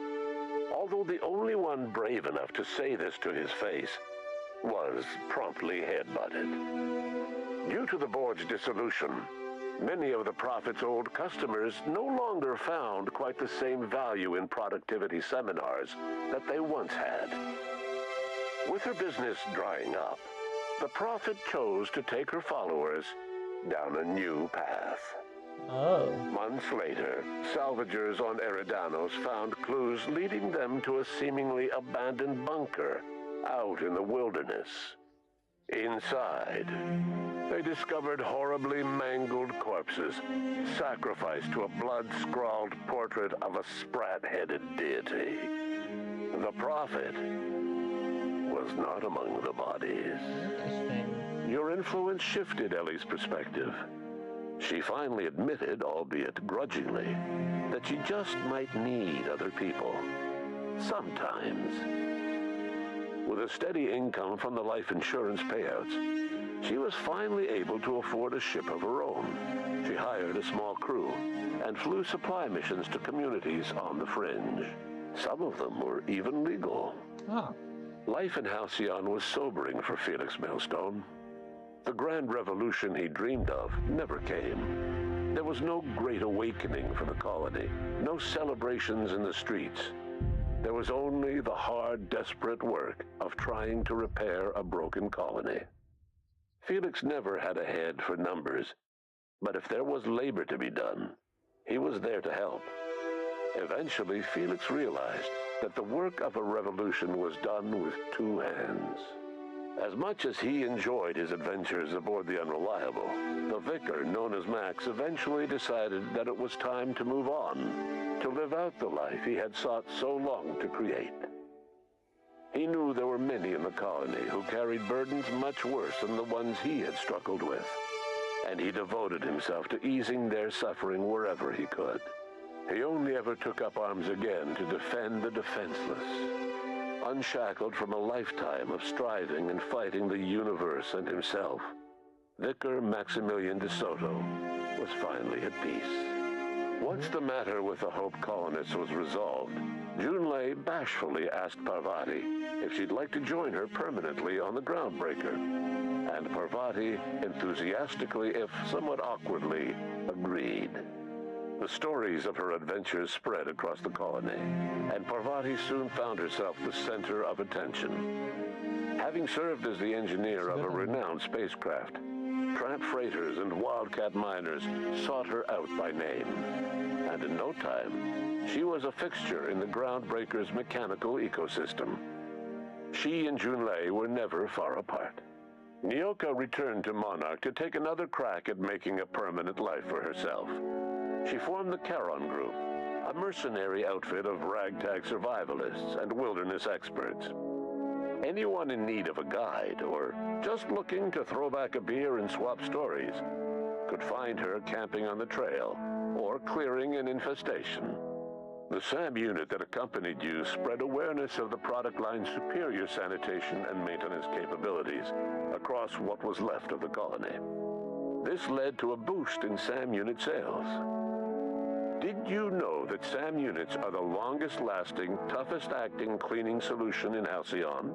although the only one brave enough to say this to his face was promptly headbutted. Due to the board's dissolution, many of the Prophet's old customers no longer found quite the same value in productivity seminars that they once had. With her business drying up, the Prophet chose to take her followers down a new path. Months later, salvagers on Eridanos found clues leading them to a seemingly abandoned bunker out in the wilderness. Inside, they discovered horribly mangled corpses, sacrificed to a blood-scrawled portrait of a sprat-headed deity. The Prophet was not among the bodies. Your influence shifted Ellie's perspective. She finally admitted, albeit grudgingly, that she just might need other people. Sometimes. With a steady income from the life insurance payouts, she was finally able to afford a ship of her own. She hired a small crew and flew supply missions to communities on the fringe. Some of them were even legal. Life in Halcyon was sobering for Felix Millstone. The grand revolution he dreamed of never came. There was no great awakening for the colony, no celebrations in the streets. There was only the hard, desperate work of trying to repair a broken colony. Felix never had a head for numbers, but if there was labor to be done, he was there to help. Eventually, Felix realized that the work of a revolution was done with two hands. As much as he enjoyed his adventures aboard the Unreliable, the vicar, known as Max, eventually decided that it was time to move on, to live out the life he had sought so long to create. He knew there were many in the colony who carried burdens much worse than the ones he had struggled with, and he devoted himself to easing their suffering wherever he could. He only ever took up arms again to defend the defenseless. Unshackled from a lifetime of striving and fighting the universe and himself, Vicar Maximilian de Soto was finally at peace. Once the matter with the Hope colonists was resolved, Junlei bashfully asked Parvati if she'd like to join her permanently on the Groundbreaker, and Parvati enthusiastically, if somewhat awkwardly, agreed. The stories of her adventures spread across the colony, and Parvati soon found herself the center of attention. Having served as the engineer of a renowned spacecraft, tramp freighters and wildcat miners sought her out by name, and in no time, she was a fixture in the Groundbreaker's mechanical ecosystem. She and Junlei were never far apart. Nyoka returned to Monarch to take another crack at making a permanent life for herself. She formed the Charon Group, a mercenary outfit of ragtag survivalists and wilderness experts. Anyone in need of a guide, or just looking to throw back a beer and swap stories, could find her camping on the trail, or clearing an infestation. The SAM unit that accompanied you spread awareness of the product line's superior sanitation and maintenance capabilities across what was left of the colony. This led to a boost in SAM unit sales. Did you know that SAM units are the longest-lasting, toughest-acting cleaning solution in Halcyon?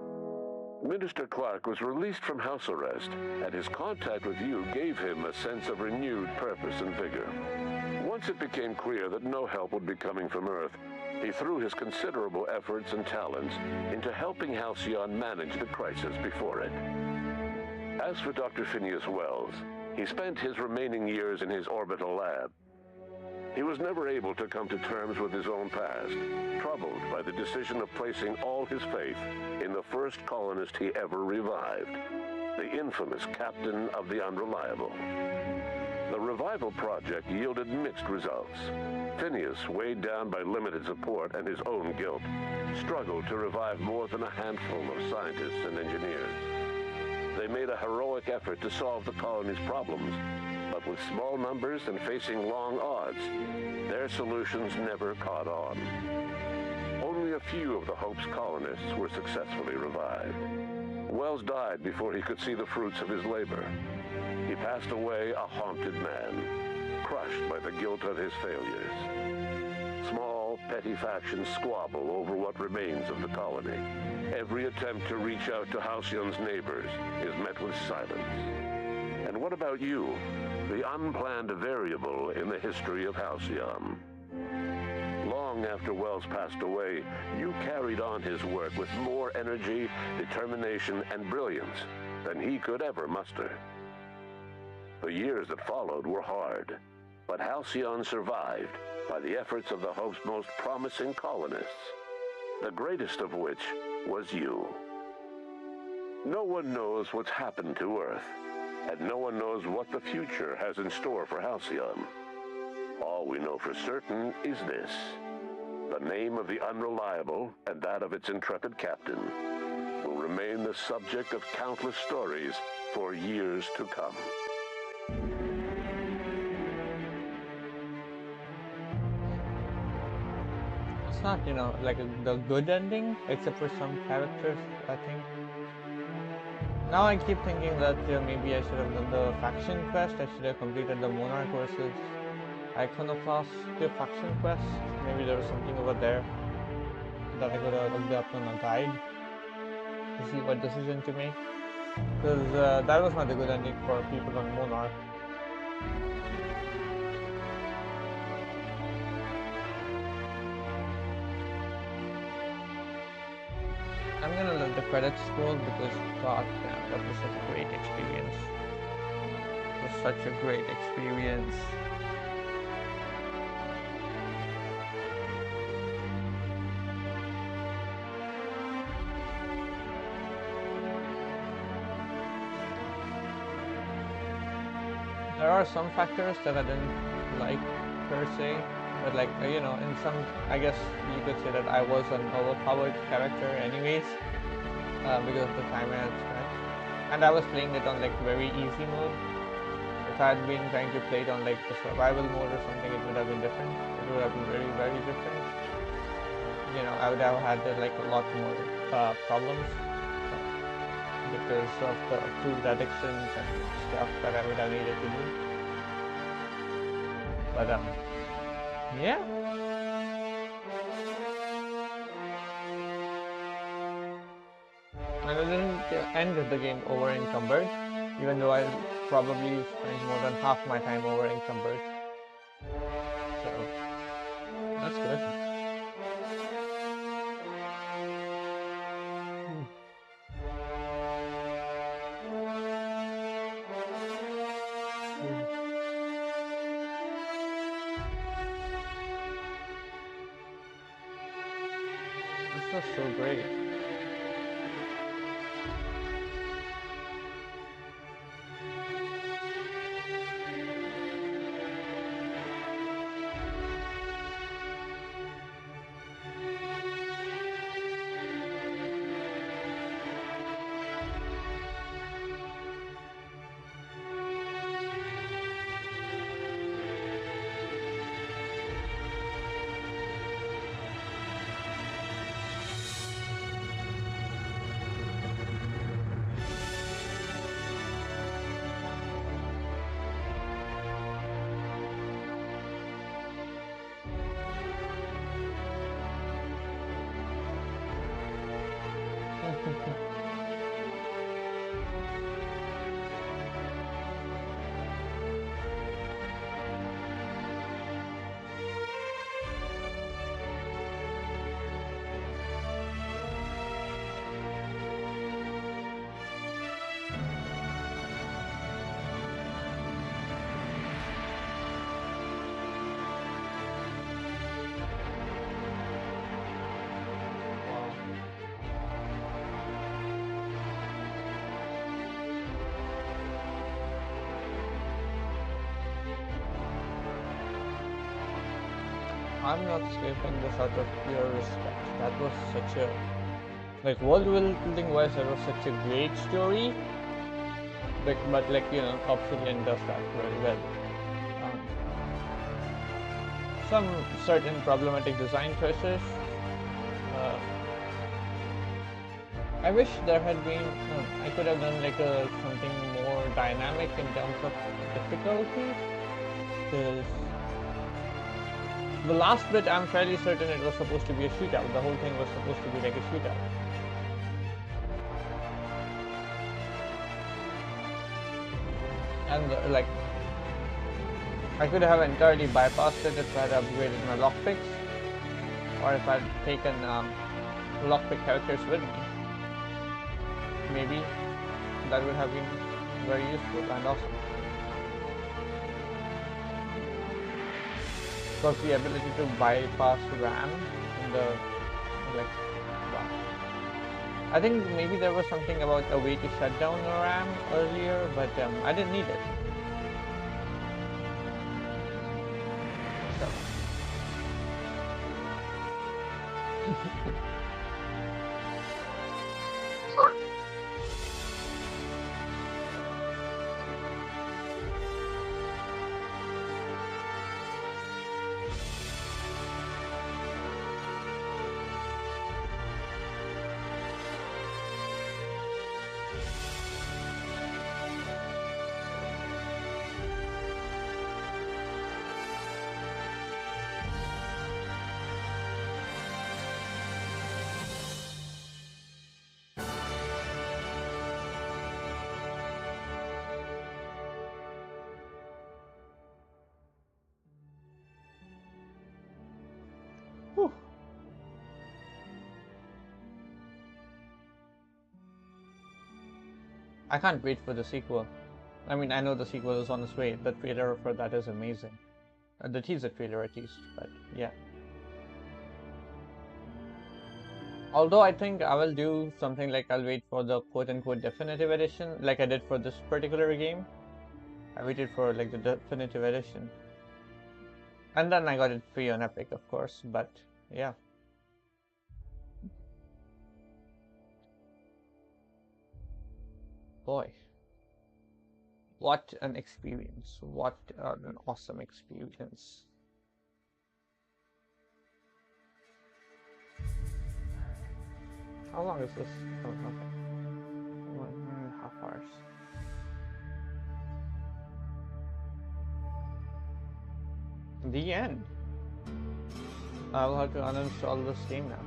Minister Clark was released from house arrest, and his contact with you gave him a sense of renewed purpose and vigor. Once it became clear that no help would be coming from Earth, he threw his considerable efforts and talents into helping Halcyon manage the crisis before it. As for Dr. Phineas Wells, he spent his remaining years in his orbital lab. He was never able to come to terms with his own past, troubled by the decision of placing all his faith in the first colonist he ever revived, the infamous captain of the Unreliable. The revival project yielded mixed results. Phineas, weighed down by limited support and his own guilt, struggled to revive more than a handful of scientists and engineers. They made a heroic effort to solve the colony's problems, but with small numbers and facing long odds, their solutions never caught on. Only a few of the Hope's colonists were successfully revived. Wells died before he could see the fruits of his labor. He passed away a haunted man, crushed by the guilt of his failures. Small, petty factions squabble over what remains of the colony. Every attempt to reach out to Halcyon's neighbors is met with silence. And what about you, the unplanned variable in the history of Halcyon? Long after Wells passed away, you carried on his work with more energy, determination, and brilliance than he could ever muster. The years that followed were hard, but Halcyon survived by the efforts of the Hope's most promising colonists, the greatest of which was you. No one knows what's happened to Earth, and no one knows what the future has in store for Halcyon. All we know for certain is this: the name of the Unreliable and that of its intrepid captain will remain the subject of countless stories for years to come. It's not, like the good ending, except for some characters, I think. Now I keep thinking that maybe I should have done the faction quest. I should have completed the Monarch versus Iconoclast faction quest. Maybe there was something over there that I could have looked up on a guide to see what decision to make. Because that was not a good ending for people on Monarch. I'm gonna let the credits scroll because god damn, that was such a great experience. It was such a great experience. There are some factors that I didn't like per se, but like, you know, in some, I guess you could say that I was an overpowered character anyways, because of the time I had spent. And I was playing it on like very easy mode. If I had been trying to play it on like the survival mode or something, it would have been different. It would have been very, very different. You know, I would have had like a lot more problems because of the food addictions and stuff that I would have needed to do. But yeah. And I didn't end the game over encumbered, even though I probably spent more than half my time over encumbered. So that's good. This was so great. I'm not skipping this out of pure respect. That was such a, like, world building wise, that was such a great story. But like, you know, Obsidian does that very well. Some certain problematic design choices. I wish there had been, I could have done like something more dynamic in terms of difficulty. Because the last bit, I'm fairly certain it was supposed to be a shootout. The whole thing was supposed to be like a shootout. And like, I could have entirely bypassed it if I had upgraded my lockpicks, or if I'd taken lockpick characters with me. Maybe that would have been very useful and awesome. Because the ability to bypass RAM in the, like, wow. I think maybe there was something about a way to shut down the RAM earlier, but I didn't need it. So. I can't wait for the sequel. I mean, I know the sequel is on its way. The trailer for that is amazing. The teaser trailer at least, but yeah. Although I think I will do something like I'll wait for the quote-unquote definitive edition, like I did for this particular game. I waited for like the definitive edition. And then I got it free on Epic, of course, but yeah. Boy. What an experience. What an awesome experience. How long is this? Oh, okay. 1.5 hours. The end. I'll have to uninstall this game now.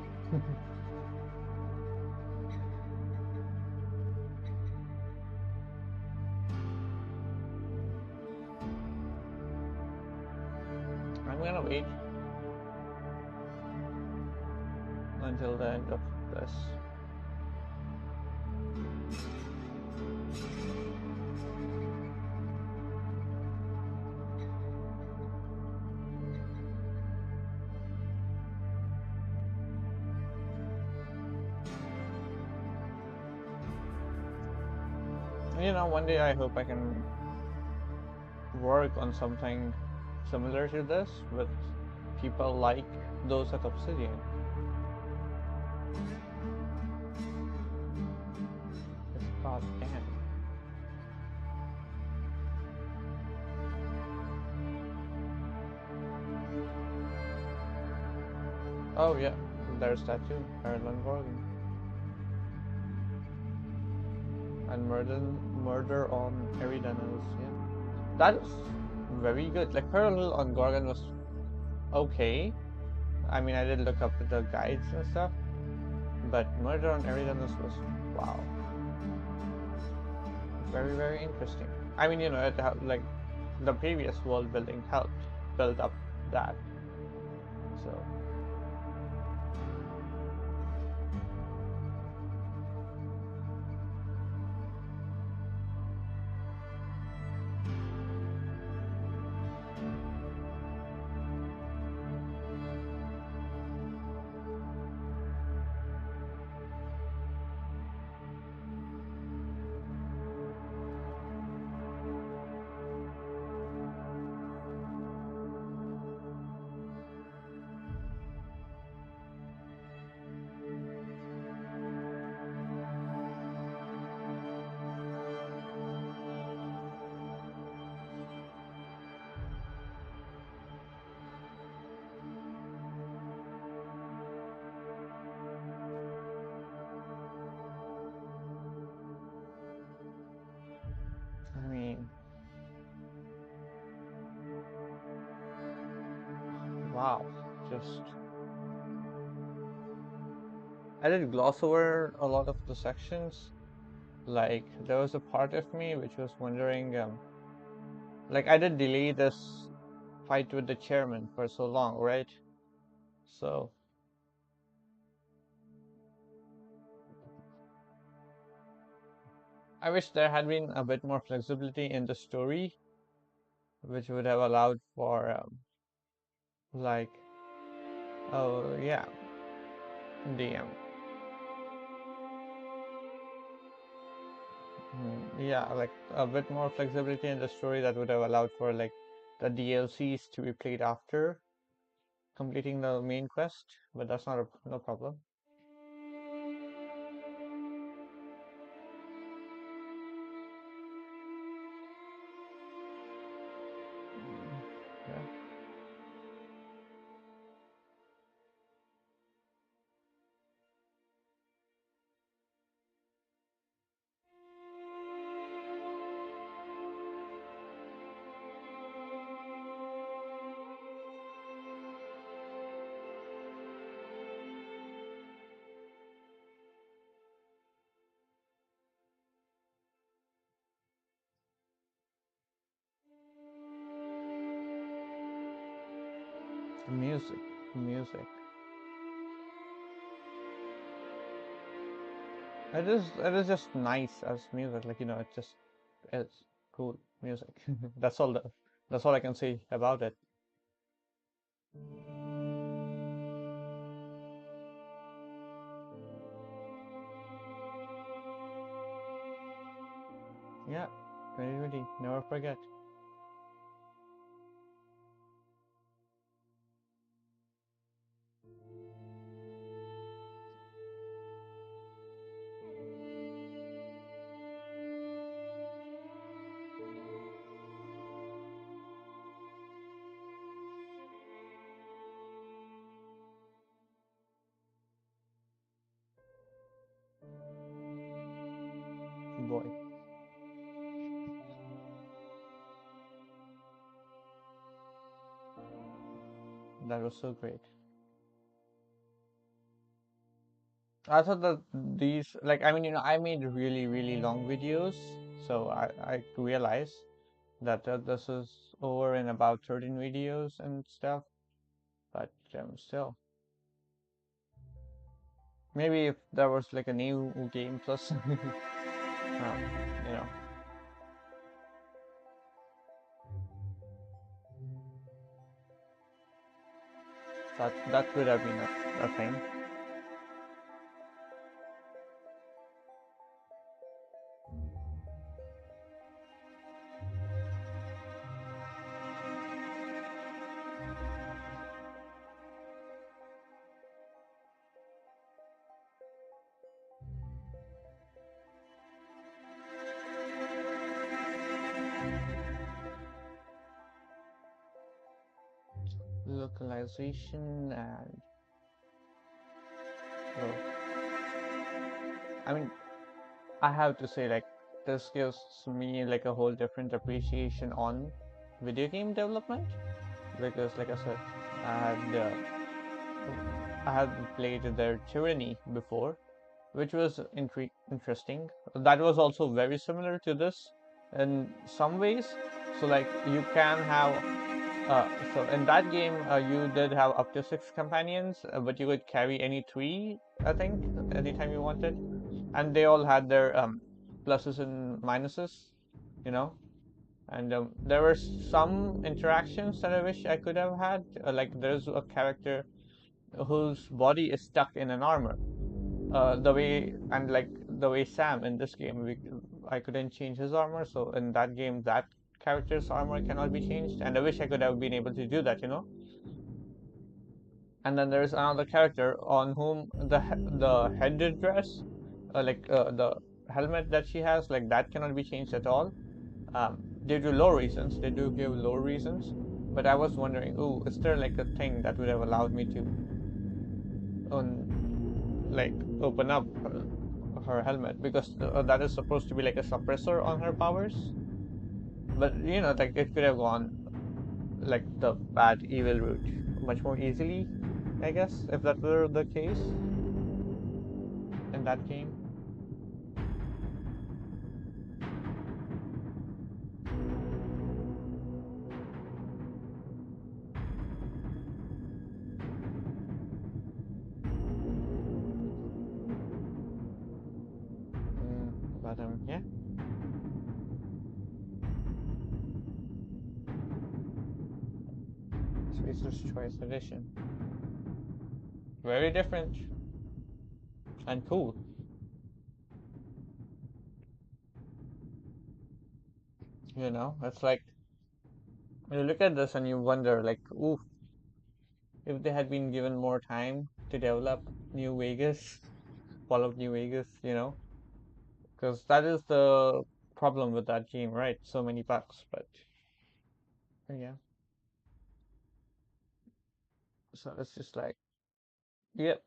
I'm gonna wait until the end of this. You know, one day I hope I can work on something similar to this with people like those at Obsidian. God damn. Oh yeah, there's that too, Ireland Gorgon. And murder on Eridanos, yeah. That is very good. Like Parallel on Gorgon was okay. I mean, I did look up the guides and stuff, but Murder on Eridanos was wow. Very, very interesting. I mean, you know, it like the previous world building helped build up that. So. I mean, wow, just I did gloss over a lot of the sections. Like, there was a part of me which was wondering, like, I did delay this fight with the chairman for so long, right? So, I wish there had been a bit more flexibility in the story, which would have allowed for, like, oh yeah, DM. Yeah, like a bit more flexibility in the story that would have allowed for like the DLCs to be played after completing the main quest, but that's not no problem. Yeah. Music. It is just nice as music, like, you know, it just is cool music. That's all I can say about it. Yeah, 2020, never forget. Boy. That was so great. I thought that these, like, I mean, you know, I made really, really long videos, so I realized that this is over in about 13 videos and stuff, but still. Maybe if there was like a new game plus, you know, that could have been a thing. Localization and well, I mean, I have to say, like, this gives me like a whole different appreciation on video game development because, like I said, I had played their Tyranny before, which was interesting. That was also very similar to this in some ways. So like you can have so in that game you did have up to 6 companions, but you could carry any 3, I think, anytime you wanted, and they all had their pluses and minuses, you know. And there were some interactions that I wish I could have had. Like there's a character whose body is stuck in an armor. The way and like the way Sam in this game, I couldn't change his armor, so in that game, that character's armor cannot be changed, and I wish I could have been able to do that, you know. And then there's another character on whom the headdress, the helmet that she has, like that cannot be changed at all, due to low reasons. They do give low reasons, but I was wondering, oh, is there like a thing that would have allowed me to, like, open up her helmet, because that is supposed to be like a suppressor on her powers. But you know, like it could have gone like the bad evil route much more easily, I guess, if that were the case in that game. But yeah. Spacer's Choice Edition. Very different and cool. You know, it's like you look at this and you wonder, like, ooh, if they had been given more time to develop New Vegas, Fallout New Vegas, you know, because that is the problem with that game, right? So many bugs, but yeah. So it's just like, yep,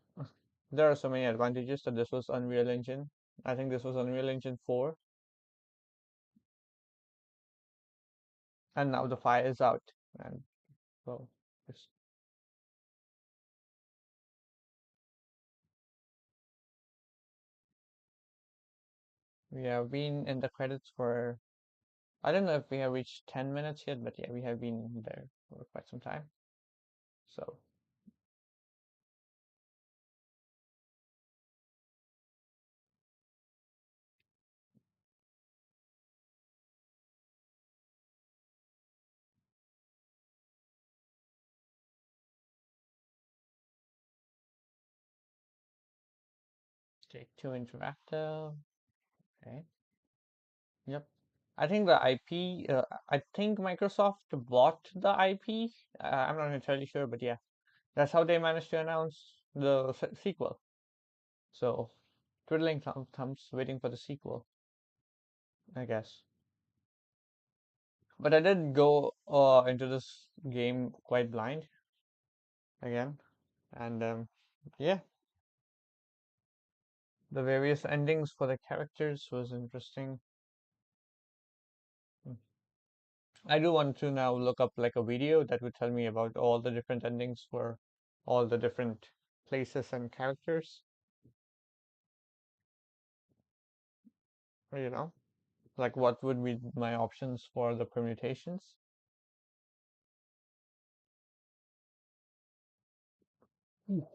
there are so many advantages that this was Unreal Engine. I think this was Unreal Engine 4, and now the 5 is out, and well, it's, we have been in the credits for, I don't know if we have reached 10 minutes yet, but yeah, we have been there for quite some time. So Take-Two Interactive. Okay. Yep. I think the IP, I think Microsoft bought the IP. I'm not entirely sure, but yeah, that's how they managed to announce the sequel. So, twiddling thumbs, waiting for the sequel, I guess. But I did go into this game quite blind again, and yeah, the various endings for the characters was interesting. I do want to now look up like a video that would tell me about all the different endings for all the different places and characters. You know, like what would be my options for the permutations. Ooh.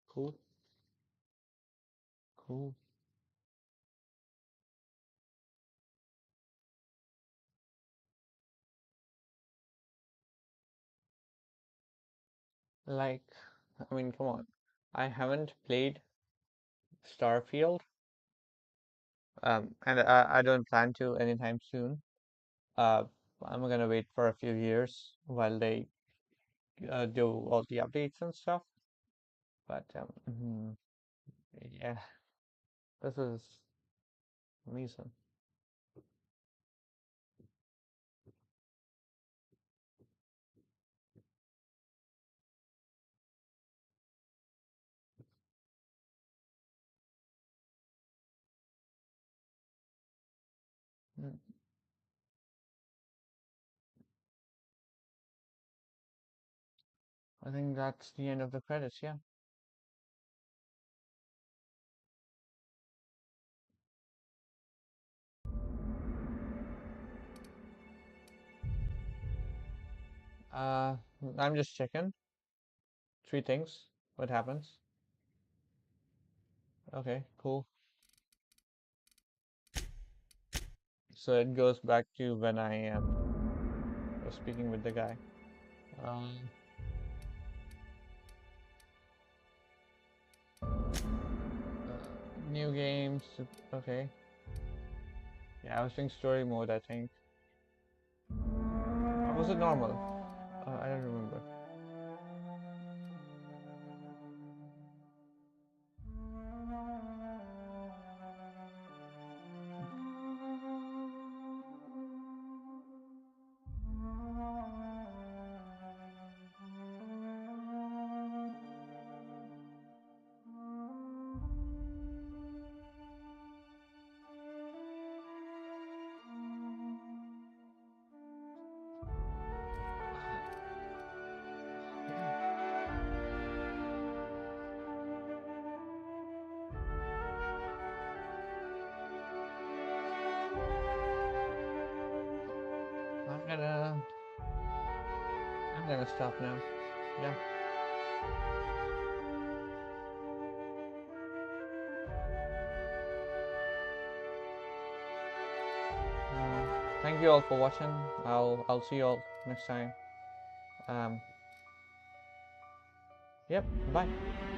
Cool. Cool. Like, I mean, come on. I haven't played Starfield, and I don't plan to anytime soon. Uh, I'm gonna wait for a few years while they do all the updates and stuff. But yeah, this is amazing. Mm. I think that's the end of the credits, yeah. Uh, I'm just checking. 3 things. What happens? Okay, cool. So it goes back to when I was speaking with the guy. New games. Okay. Yeah, I was doing story mode, I think. Or was it normal? I don't remember. I'm gonna stop now. Yeah. Thank you all for watching. I'll see you all next time. Yep, bye.